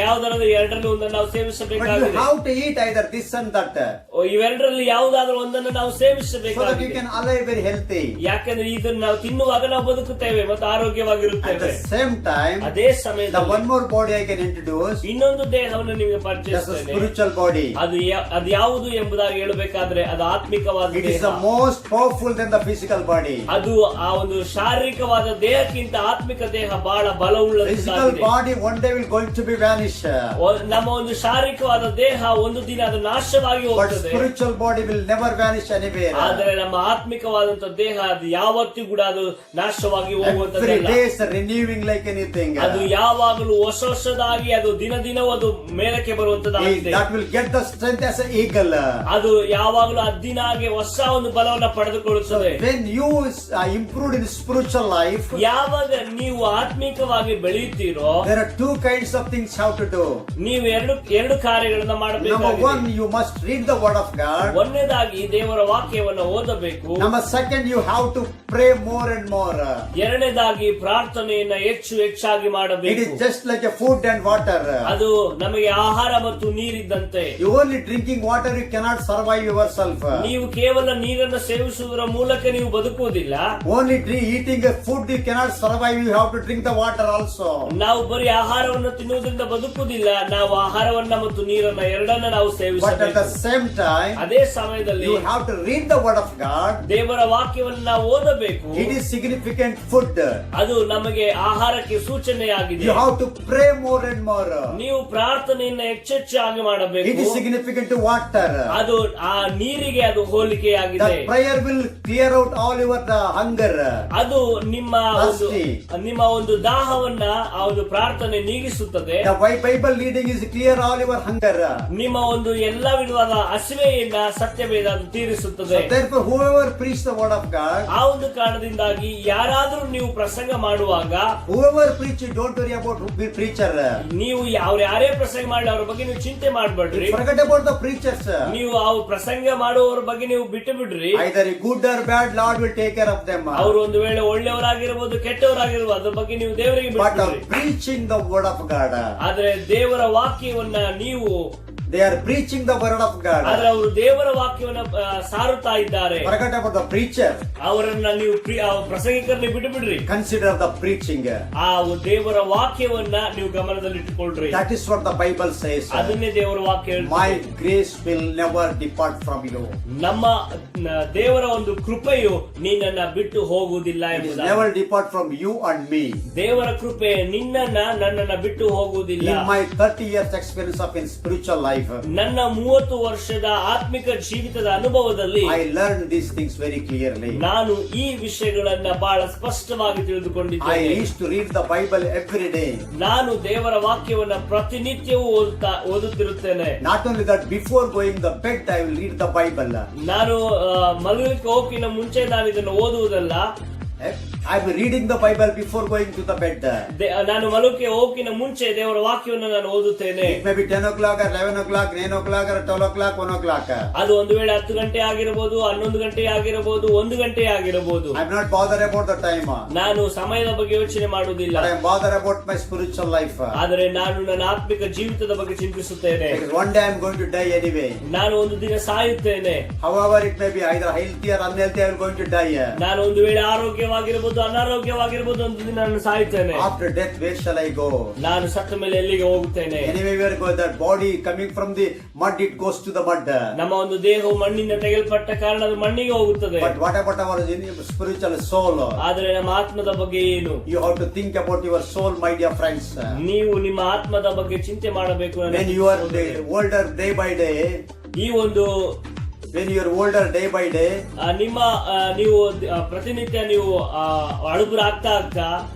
ಯಾವ್ದಾದ್ರು ಎರಡರಲ್ಲಿ ಒಂದನ್ನು ನಾವು But you ಸೇವಿಸಬೇಕಾಗಿದೆ. have to eat either this and that, ಇವೆರಡರಲ್ಲಿ ಯಾವುದಾದ್ರೂ ಒಂದನ್ನು ನಾವು so that you ಸೇವಿಸಬೇಕಾಗಿದೆ. can alive very healthy. ಯಾಕಂದ್ರೆ ಇದನ್ನು ನಾವು ತಿನ್ನುವಾಗ ನಾವು ಬದುಕುತ್ತೇವೆ ಮತ್ತು At ಆರೋಗ್ಯವಾಗಿರುತ್ತೇವೆ. the same time, ಅದೇ the ಸಮಯದಲ್ಲಿ one more body I can introduce, ಇನ್ನೊಂದು ದೇಹವನ್ನು ನಿಮಗೆ that's the ಪರಿಚಯಿಸ್ತೇನೆ. spiritual body. ಅದು ಯಾವುದು ಎಂಬುದಾಗಿ ಹೇಳಬೇಕಾದ್ರೆ ಅದು ಆತ್ಮಿಕವಾದ It is ದೇಹ. the most powerful than the physical body. ಅದು ಆ ಒಂದು ಶಾರೀರಿಕವಾದ ದೇಹಕ್ಕಿಂತ ಆತ್ಮಿಕ ದೇಹ ಬಹಳ Physical ಬಲವುಳ್ಳದಾಗಿದೆ. body one day will going to be vanish, ನಮ್ಮ ಒಂದು ಶಾರೀರಿಕವಾದ ದೇಹ ಒಂದು ದಿನ ಅದು ನಾಶವಾಗಿ but ಹೋಗ್ತದೆ. spiritual body will never vanish anywhere. ಆದರೆ ನಮ್ಮ ಆತ್ಮಿಕವಾದಂತ ದೇಹ ಅದು ಯಾವತ್ತೂ ಕೂಡ ಅದು ನಾಶವಾಗಿ Every ಹೋಗುವಂತದ್ದಲ್ಲ. day is renewing like anything. ಅದು ಯಾವಾಗಲೂ ಹೊಸದಾಗಿ ಅದು ದಿನವೂ ಅದು ಮೇಲಕ್ಕೆ ಬರುವಂತದ್ದಾಗಿದೆ. That will get the strength as an eagle. ಅದು ಯಾವಾಗಲೂ ಅದ್ದಿನಾಗೆ ಹೊಸ ಒಂದು ಬಲವನ್ನ ಪಡೆದುಕೊಳ್ಳುತ್ತದೆ. When you improved in spiritual life, ಯಾವಾಗ ನೀವು ಆತ್ಮಿಕವಾಗಿ ಬೆಳೆಯುತ್ತೀರೋ there are 2 kinds of things how to do. ನೀವು ಎರಡು ಕಾರ್ಯಗಳನ್ನ Number ಮಾಡಬೇಕಾಗಿದೆ. 1, you must read the word word of God. ಒಂದನೇದಾಗಿ ದೇವರ ವಾಕ್ಯವನ್ನು ಓದಬೇಕು. Number second, you have to pray more and more. ಎರಡನೇದಾಗಿ ಪ್ರಾರ್ಥನೆಯನ್ನ ಹೆಚ್ಚಾಗಿ It ಮಾಡಬೇಕು. is just like a food and water. ಅದು ನಮಗೆ ಆಹಾರ ಮತ್ತು ನೀರಿದ್ದಂತೆ. You only drinking water, you cannot survive yourself. ನೀವು ಕೇವಲ ನೀರನ್ನು ಸೇವಿಸುವುದರ ಮೂಲಕ ನೀವು ಬದುಕುವುದಿಲ್ಲ. Only eating a food, you cannot survive. You have to drink the water also. ನಾವು ಬರೀ ಆಹಾರವನ್ನು ತಿನ್ನುವುದರಿಂದ ಬದುಕುವುದಿಲ್ಲ. ನಾವು ಆಹಾರವನ್ನ ಮತ್ತು ನೀರನ್ನ ಎರಡನ್ನ ನಾವು But at ಸೇವಿಸಬೇಕು. the same time, ಅದೇ ಸಮಯದಲ್ಲಿ you have to read the word of God. ದೇವರ ವಾಕ್ಯವನ್ನು ನಾವು ಓದಬೇಕು. It is significant food. ಅದು ನಮಗೆ ಆಹಾರಕ್ಕೆ ಸೂಚನೆಯಾಗಿದೆ. You have to pray more and more. ನೀವು ಪ್ರಾರ್ಥನೆಯನ್ನ ಹೆಚ್ಚಾಗಿ ಮಾಡಬೇಕು. It is significant to water. ಅದು ಆ ನೀರಿಗೆ ಅದು ಹೋಲಿಕೆಯಾಗಿದೆ. That prayer will clear out all your hunger. ಅದು Thirsty. ನಿಮ್ಮ ಒಂದು ದಾಹವನ್ನ ಆ ಒಂದು ಪ್ರಾರ್ಥನೆ ನೀಗಿಸುತ್ತದೆ. The Bible reading is clear all your hunger. ನಿಮ್ಮ ಒಂದು ಎಲ್ಲ ವಿಧವಾದ ಹಸಿವೆಯನ್ನ ಸತ್ಯವೇದ ಅದು ತೀರಿಸುತ್ತದೆ. So therefore, whoever preach the word of God, ಆ ಒಂದು ಕಾರಣದಿಂದಾಗಿ ಯಾರಾದ್ರೂ ನೀವು ಪ್ರಸಂಗ ಮಾಡುವಾಗ whoever preach, don't worry about the preacher. ನೀವು ಯಾರೇ ಪ್ರಸಂಗ ಮಾಡಲಿ ಅವ್ರ ಬಗ್ಗೆ ನೀವು ಚಿಂತೆ ಮಾಡಬೇಡ್ರಿ. Forget about the preachers. ನೀವು ಆ ಪ್ರಸಂಗ ಮಾಡುವವರ ಬಗ್ಗೆ ನೀವು ಬಿಟ್ಟು ಬಿಡ್ರಿ. Either good or bad, Lord will take care of them. ಅವರು ಒಂದು ವೇಳೆ ಒಳ್ಳೆಯವರಾಗಿರ್ಬೋದು ಕೆಟ್ಟವರಾಗಿರ್ಬೋದು ಅದ್ರ ಬಗ್ಗೆ ನೀವು ದೇವರಿಗೆ But ಬಿಟ್ಟು preaching the word of God, ಆದ್ರೆ ದೇವರ ವಾಕ್ಯವನ್ನ ನೀವು they are preaching the word of God. ಆದ್ರೆ ಅವರು ದೇವರ ವಾಕ್ಯವನ್ನ ಸಾರುತ್ತಾ ಇದ್ದಾರೆ. Forget about the preacher. ಅವರನ್ನ ನೀವು ಪ್ರಸಂಗಿಕರನ್ನ ಬಿಟ್ಟು ಬಿಡ್ರಿ. Consider the preaching. ಆ ದೇವರ ವಾಕ್ಯವನ್ನ ನೀವು ಗಮನದಲ್ಲಿಟ್ಟುಕೊಳ್ಳ್ರಿ. That is what the Bible says. ಅದನ್ನೇ ದೇವರ ವಾಕ್ಯ ಹೇಳ್ತದೆ. My grace will never depart from you. ನಮ್ಮ ದೇವರ ಒಂದು ಕೃಪೆಯು ನಿನ್ನನ್ನ ಬಿಟ್ಟು ಹೋಗುವುದಿಲ್ಲ It will ಎಂಬುದಾಗಿ. never depart from you and me. ದೇವರ ಕೃಪೆ ನನ್ನನ್ನ ಬಿಟ್ಟು ಹೋಗುವುದಿಲ್ಲ. In my 30 years experience of in spiritual life, ನನ್ನ 30 ವರ್ಷದ ಆತ್ಮಿಕ ಜೀವಿತದ ಅನುಭವದಲ್ಲಿ I learned these things very clearly. ನಾನು ಈ ವಿಷಯಗಳನ್ನ ಬಹಳ ಸ್ಪಷ್ಟವಾಗಿ I ತಿಳಿದುಕೊಂಡಿದ್ದೇನೆ. used to read the Bible every day. ನಾನು ದೇವರ ವಾಕ್ಯವನ್ನ ಪ್ರತಿನಿತ್ಯವೂ ಓದುತ್ತಿರುತ್ತೇನೆ. Not only that, before going to bed, I will read the Bible. ನಾನು ಮಲಗಲಿಕ್ಕೆ ಹೋಗಿನ ಮುಂಚೆ ನಾನು ಇದನ್ನು ಓದುವುದಲ್ಲ. I'm reading the Bible before going to the bed. ನಾನು ಮಲಗಕ್ಕೆ ಹೋಗಿನ ಮುಂಚೆ ದೇವರ ವಾಕ್ಯವನ್ನು ನಾನು ಓದುತ್ತೇನೆ. It may be 10 o'clock or 11 o'clock, 9 o'clock or 12 o'clock, 1 o'clock. ಅದು ಒಂದು ವೇಳೆ 10 ಗಂಟೆ ಆಗಿರಬಹುದು, 11 ಗಂಟೆ ಆಗಿರಬಹುದು, 1 ಗಂಟೆ ಆಗಿರಬಹುದು. I'm not bothered about the time. ನಾನು ಸಮಯದ ಬಗ್ಗೆ ಯೋಚನೆ ಮಾಡುವುದಿಲ್ಲ. But I'm bothered about my spiritual life. ಆದರೆ ನಾನು ನನ್ನ ಆತ್ಮಿಕ ಜೀವಿತದ ಬಗ್ಗೆ ಚಿಂತಿಸುತ್ತೇನೆ. Because one day I'm going to die anyway. ನಾನು ಒಂದು ದಿನ ಸಾಯುತ್ತೇನೆ. However it may be, either healthy or unhealthy, I'm going to die. ನಾನು ಒಂದು ವೇಳೆ ಆರೋಗ್ಯವಾಗಿರಬಹುದು, ಅನಾರೋಗ್ಯವಾಗಿರಬಹುದು, ಒಂದು ದಿನ ನಾನು ಸಾಯುತ್ತೇನೆ. After death, where shall I go? ನಾನು ಸತ್ತ ಮೇಲೆ ಎಲ್ಲಿಗೆ ಹೋಗುತ್ತೇನೆ? Anyway, where go? That body coming from the mud, it goes to the mud. ನಮ್ಮ ಒಂದು ದೇಹವು ಮಣ್ಣಿಂದ ತೆಗೆಯಲ್ಪಟ್ಟ ಕಾರಣ ಅದು ಮಣ್ಣಿಗೆ ಹೋಗುತ್ತದೆ. But what about our spiritual soul? ಆದರೆ ನಮ್ಮ ಆತ್ಮದ ಬಗ್ಗೆ ಏನು? You have to think about your soul, my dear friends. ನೀವು ನಿಮ್ಮ ಆತ್ಮದ ಬಗ್ಗೆ ಚಿಂತೆ ಮಾಡಬೇಕು. When you are older day by day, ಈ ಒಂದು when you are older day by day, ನೀವು ಪ್ರತಿನಿತ್ಯ ನೀವು ಹಳಬರಾಗ್ತಾ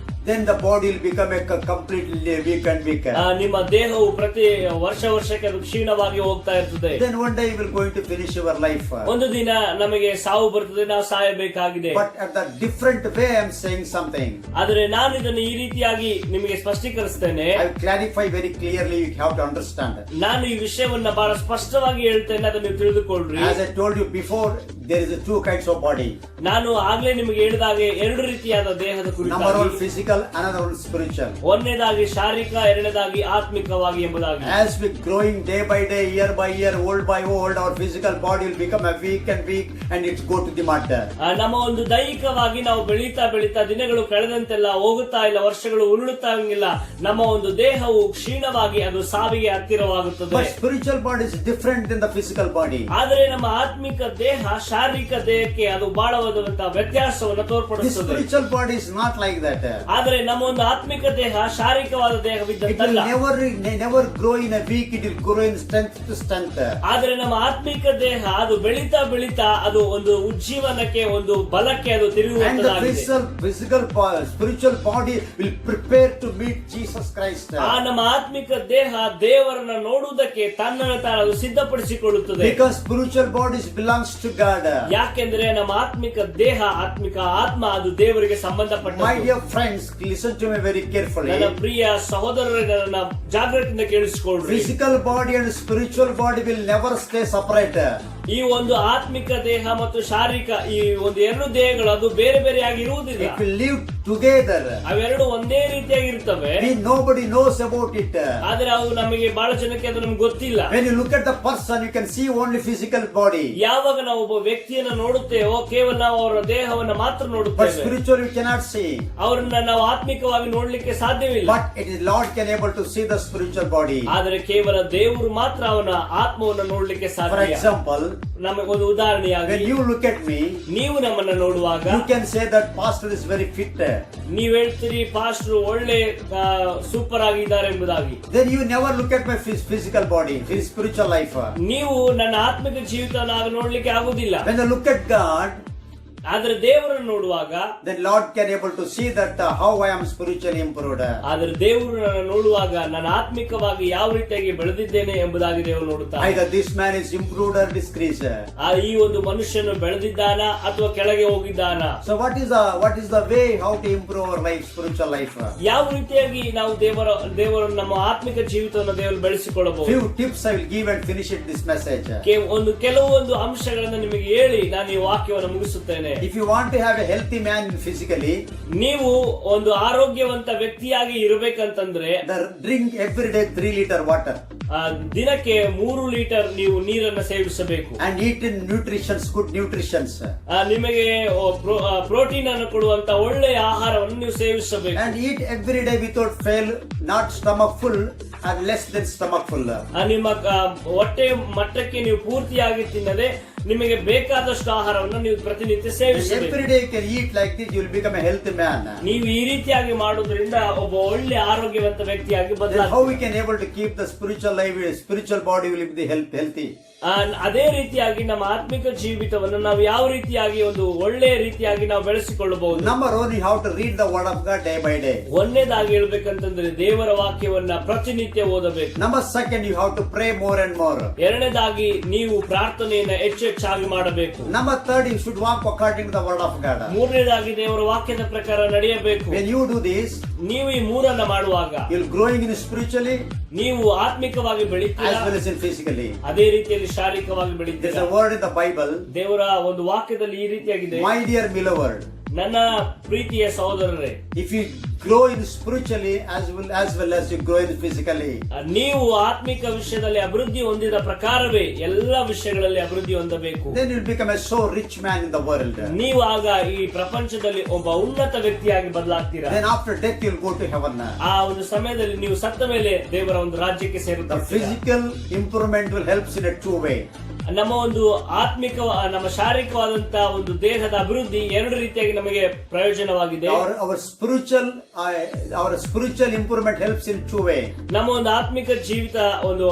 then the body will become a completely weak and weak. ನಿಮ್ಮ ದೇಹವು ಪ್ರತಿ ವರ್ಷಕ್ಕೆ ಅದು ಕ್ಷೀಣವಾಗಿ ಹೋಗ್ತಾ ಇರ್ತದೆ. Then one day you will going to finish your life. ಒಂದು ದಿನ ನಮಗೆ ಸಾವು ಬರ್ತದೆ, ನಾವು ಸಾಯಬೇಕಾಗಿದೆ. But at the different way I am saying something. ಆದರೆ ನಾನು ಇದನ್ನು ಈ ರೀತಿಯಾಗಿ ನಿಮಗೆ ಸ್ಪಷ್ಟೀಕರಿಸ್ತೇನೆ. I will clarify very clearly, you have to understand. ನಾನು ಈ ವಿಷಯವನ್ನ ಬಹಳ ಸ್ಪಷ್ಟವಾಗಿ ಹೇಳ್ತೇನೆ, ಅದನ್ನು ನೀವು ತಿಳಿದುಕೊಳ್ಳ್ರಿ. As I told you before, there is two kinds of body. ನಾನು ಆಗ್ಲೇ ನಿಮಗೆ ಹೇಳಿದಾಗೆ ಎರಡು ರೀತಿಯಾದ ದೇಹದ Number one ಕುರಿತಾಗಿ, physical, another one spiritual. ಒಂದನೇದಾಗಿ ಶಾರೀರಿಕ, ಎರಡನೇದಾಗಿ ಆತ್ಮಿಕವಾಗಿ ಎಂಬುದಾಗಿ. As we growing day by day, year by year, old by old, our physical body will become a weak and it's go to the mud. ನಮ್ಮ ಒಂದು ದೈಹಿಕವಾಗಿ ನಾವು ಬೆಳೀತಾ ದಿನಗಳು ಕಳೆದಂತೆಲ್ಲ ಹೋಗುತ್ತಾ ಇಲ್ಲ, ವರ್ಷಗಳು ಉರುಳುತ್ತಾ ಇಲ್ಲ, ನಮ್ಮ ಒಂದು ದೇಹವು ಕ್ಷೀಣವಾಗಿ ಅದು ಸಾವಿಗೆ ಹತ್ತಿರವಾಗುತ್ತದೆ. But spiritual body is different than the physical body. ಆದರೆ ನಮ್ಮ ಆತ್ಮಿಕ ದೇಹ ಶಾರೀರಿಕ ದೇಹಕ್ಕೆ ಅದು ಬಹಳವಾದಂತಹ ವ್ಯತ್ಯಾಸವನ್ನು The ತೋರ್ಪಡಿಸುತ್ತದೆ. spiritual body is not like that. ಆದರೆ ನಮ್ಮ ಒಂದು ಆತ್ಮಿಕ ದೇಹ ಶಾರೀರಿಕವಾದ It will ದೇಹವಿದ್ದಂತಲ್ಲ. never grow in a week, it will grow in strength to strength. ಆದರೆ ನಮ್ಮ ಆತ್ಮಿಕ ದೇಹ ಅದು ಬೆಳೀತಾ ಅದು ಒಂದು ಉಜ್ಜೀವನಕ್ಕೆ, ಒಂದು ಬಲಕ್ಕೆ ಅದು And the ತಿರುಗುವಂತದ್ದಾಗಿದೆ. spiritual body will prepare to meet Jesus Christ. ನಮ್ಮ ಆತ್ಮಿಕ ದೇಹ ದೇವರನ್ನ ನೋಡುವುದಕ್ಕೆ ತನ್ನನ್ನು ತಾನು ಅದು ಸಿದ್ಧಪಡಿಸಿಕೊಳ್ಳುತ್ತದೆ. Because spiritual bodies belongs to God. God. ಯಾಕೆಂದ್ರೆ ನಮ್ಮ ಆತ್ಮಿಕ ದೇಹ, ಆತ್ಮಿಕ ಆತ್ಮ ಅದು ದೇವರಿಗೆ ಸಂಬಂಧಪಟ್ಟ. My dear friends, listen to me very carefully. ನನ್ನ ಪ್ರಿಯ ಸಹೋದರರೇ, ನನ್ನ ಜಾಗೃತಿಯಿಂದ ಕೇಳಿಸಿಕೊಳ್ಳ್ರಿ. Physical body and spiritual body will never stay separate. ಈ ಒಂದು ಆತ್ಮಿಕ ದೇಹ ಮತ್ತು ಶಾರೀರಿಕ ಈ ಒಂದು ಎರಡು ದೇಹಗಳು ಅದು ಬೇರೆ ಬೇರೆಯಾಗಿ ಇರುವುದಿಲ್ಲ. It will live together. ಅವೆರಡು ಒಂದೇ ರೀತಿಯಾಗಿ ಇರ್ತವೆ. Nobody knows about it. ಆದ್ರೆ ಅವು ನಮಗೆ ಬಹಳ ಜನಕ್ಕೆ ಅದು ನಮ್ಗೆ ಗೊತ್ತಿಲ್ಲ. When you look at the person, you can see only physical body. ಯಾವಾಗ ನಾವು ಒಬ್ಬ ವ್ಯಕ್ತಿಯನ್ನು ನೋಡುತ್ತೇವೋ ಕೇವಲ ನಾವು ಅವರ ದೇಹವನ್ನು ಮಾತ್ರ But ನೋಡುತ್ತೇವೆ. spiritually you cannot see. ಅವರನ್ನ ನಾವು ಆತ್ಮಿಕವಾಗಿ ನೋಡ್ಲಿಕ್ಕೆ ಸಾಧ್ಯವಿಲ್ಲ. But it is Lord can able to see the spiritual body. ಆದರೆ ಕೇವಲ ದೇವರು ಮಾತ್ರ ಅವನ ಆತ್ಮವನ್ನು ನೋಡ್ಲಿಕ್ಕೆ For ಸಾಧ್ಯ. example, ನಮಗೆ ಒಂದು ಉದಾಹರಣೆಯಾಗಿ, when you look at me, ನೀವು ನಮ್ಮನ್ನ ನೋಡುವಾಗ you can say that pastor is very fit. ನೀವ್ ಹೇಳ್ತೀರಿ ಪಾಸ್ಟರ್ ಒಳ್ಳೆ ಸೂಪರ್ ಆಗಿದ್ದಾರೆ ಎಂಬುದಾಗಿ. Then you never look at my physical body, his spiritual life. ನೀವು ನನ್ನ ಆತ್ಮಿಕ ಜೀವಿತವನ್ನು ಆಗ ನೋಡ್ಲಿಕ್ಕೆ ಆಗುದಿಲ್ಲ. When you look at God, ಆದ್ರೆ ದೇವರನ್ನು ನೋಡುವಾಗ then Lord can able to see that how I am spiritually improved. ಆದ್ರೆ ದೇವರು ನನ್ನ ನೋಡುವಾಗ ನಾನು ಆತ್ಮಿಕವಾಗಿ ಯಾವ ರೀತಿಯಾಗಿ ಬೆಳೆದಿದ್ದೇನೆ ಎಂಬುದಾಗಿ ದೇವರು ನೋಡುತ್ತಾರೆ. Either this man is improved or decreased. ಈ ಒಂದು ಮನುಷ್ಯನು ಬೆಳೆದಿದ್ದಾನ ಅಥವಾ ಕೆಳಗೆ ಹೋಗಿದ್ದಾನ. So what is the way how to improve our life, spiritual life? ಯಾವ ರೀತಿಯಾಗಿ ನಾವು ದೇವರು ನಮ್ಮ ಆತ್ಮಿಕ ಜೀವಿತವನ್ನು ದೇವರು ಬೆಳೆಸಿಕೊಳ್ಳಬಹುದು. Few tips I will give and finish it this message. ಕೆಲವೊಂದು ಅಂಶಗಳನ್ನು ನಿಮಗೆ ಹೇಳಿ ನಾನು ಈ ವಾಕ್ಯವನ್ನು ಮುಗಿಸುತ್ತೇನೆ. If you want to have a healthy man physically, ನೀವು ಒಂದು ಆರೋಗ್ಯವಂತ ವ್ಯಕ್ತಿಯಾಗಿ ಇರಬೇಕಂತಂದ್ರೆ drink every day 3 liter water. ದಿನಕ್ಕೆ 3 ಲೀಟರ್ ನೀವು ನೀರನ್ನು ಸೇವಿಸಬೇಕು. And eat in nutritions, good nutritions. ನಿಮಗೆ ಪ್ರೋಟೀನ್ ಅನ್ನು ಕೊಡುವಂತ ಒಳ್ಳೆಯ ಆಹಾರವನ್ನು ನೀವು ಸೇವಿಸಬೇಕು. And eat every day without fail, not stomach full and less than stomach full. ನಿಮ್ಮ ಹೊಟ್ಟೆ ಮಟ್ಟಕ್ಕೆ ನೀವು ಪೂರ್ತಿಯಾಗಿ ತಿನ್ನದೆ ನಿಮಗೆ ಬೇಕಾದಷ್ಟು ಆಹಾರವನ್ನು ನೀವು ಪ್ರತಿನಿತ್ಯ ಸೇವಿಸಬೇಕು. Every day you can eat like this, you will become a healthy man. ನೀವು ಈ ರೀತಿಯಾಗಿ ಮಾಡುವುದರಿಂದ ಒಬ್ಬ ಒಳ್ಳೆ ಆರೋಗ್ಯವಂತ ವ್ಯಕ್ತಿಯಾಗಿ ಬದಲಾಗ್ತೀರಿ. How we can able to keep the spiritual life, spiritual body will be healthy. ಅದೇ ರೀತಿಯಾಗಿ ನಮ್ಮ ಆತ್ಮಿಕ ಜೀವಿತವನ್ನು ನಾವು ಯಾವ ರೀತಿಯಾಗಿ ಒಂದು ಒಳ್ಳೆಯ ರೀತಿಯಾಗಿ ನಾವು ಬೆಳೆಸಿಕೊಳ್ಳಬಹುದು. Number one, you have to read the word of God day by day. ಒಂದನೇದಾಗಿ ಹೇಳ್ಬೇಕಂತಂದ್ರೆ ದೇವರ ವಾಕ್ಯವನ್ನ ಪ್ರತಿನಿತ್ಯ ಓದಬೇಕು. Number second, you have to pray more and more. ಎರಡನೇದಾಗಿ ನೀವು ಪ್ರಾರ್ಥನೆಯನ್ನ ಹೆಚ್ಚಾಗಿ ಮಾಡಬೇಕು. Number third, you should walk according to the word of God. ಮೂರನೇದಾಗಿ ದೇವರ ವಾಕ್ಯದ ಪ್ರಕಾರ ನಡೆಯಬೇಕು. When you do this, ನೀವು ಈ ಮೂರನ್ನ ಮಾಡುವಾಗ you'll growing in spiritually, ನೀವು ಆತ್ಮಿಕವಾಗಿ ಬೆಳೀತೀರಾ, as well as in physically. ಅದೇ ರೀತಿಯಲ್ಲಿ ಶಾರೀರಿಕವಾಗಿ There's ಬೆಳೀತೀರಾ. a word in the Bible. ದೇವರ ಒಂದು ವಾಕ್ಯದಲ್ಲಿ ಈ ರೀತಿಯಾಗಿದೆ, My dear beloved, ನನ್ನ ಪ್ರೀತಿಯ ಸಹೋದರರೇ, if you grow in spiritually as well as you grow in physically, ನೀವು ಆತ್ಮಿಕ ವಿಷಯದಲ್ಲಿ ಅಭಿವೃದ್ಧಿ ಹೊಂದಿದ ಪ್ರಕಾರವೇ ಎಲ್ಲ ವಿಷಯಗಳಲ್ಲಿ ಅಭಿವೃದ್ಧಿ ಹೊಂದಬೇಕು. then you'll become a so rich man in the world. ನೀವು ಆಗ ಈ ಪ್ರಪಂಚದಲ್ಲಿ ಒಬ್ಬ ಉನ್ನತ ವ್ಯಕ್ತಿಯಾಗಿ ಬದಲಾಗ್ತೀರಾ. Then after death you'll go to heaven. ಆ ಒಂದು ಸಮಯದಲ್ಲಿ ನೀವು ಸತ್ತ ಮೇಲೆ ದೇವರ ಒಂದು ರಾಜ್ಯಕ್ಕೆ The ಸೇರುತ್ತೀರಾ. physical improvement will help in a two way. ನಮ್ಮ ಒಂದು ಆತ್ಮಿಕ ನಮ್ಮ ಶಾರೀರಿಕವಾದಂತಹ ಒಂದು ದೇಹದ ಅಭಿವೃದ್ಧಿ ಎರಡು ರೀತಿಯಾಗಿ ನಮಗೆ ಪ್ರಯೋಜನವಾಗಿದೆ. Our spiritual improvement helps in two way. ನಮ್ಮ ಒಂದು ಆತ್ಮಿಕ ಜೀವಿತ ಒಂದು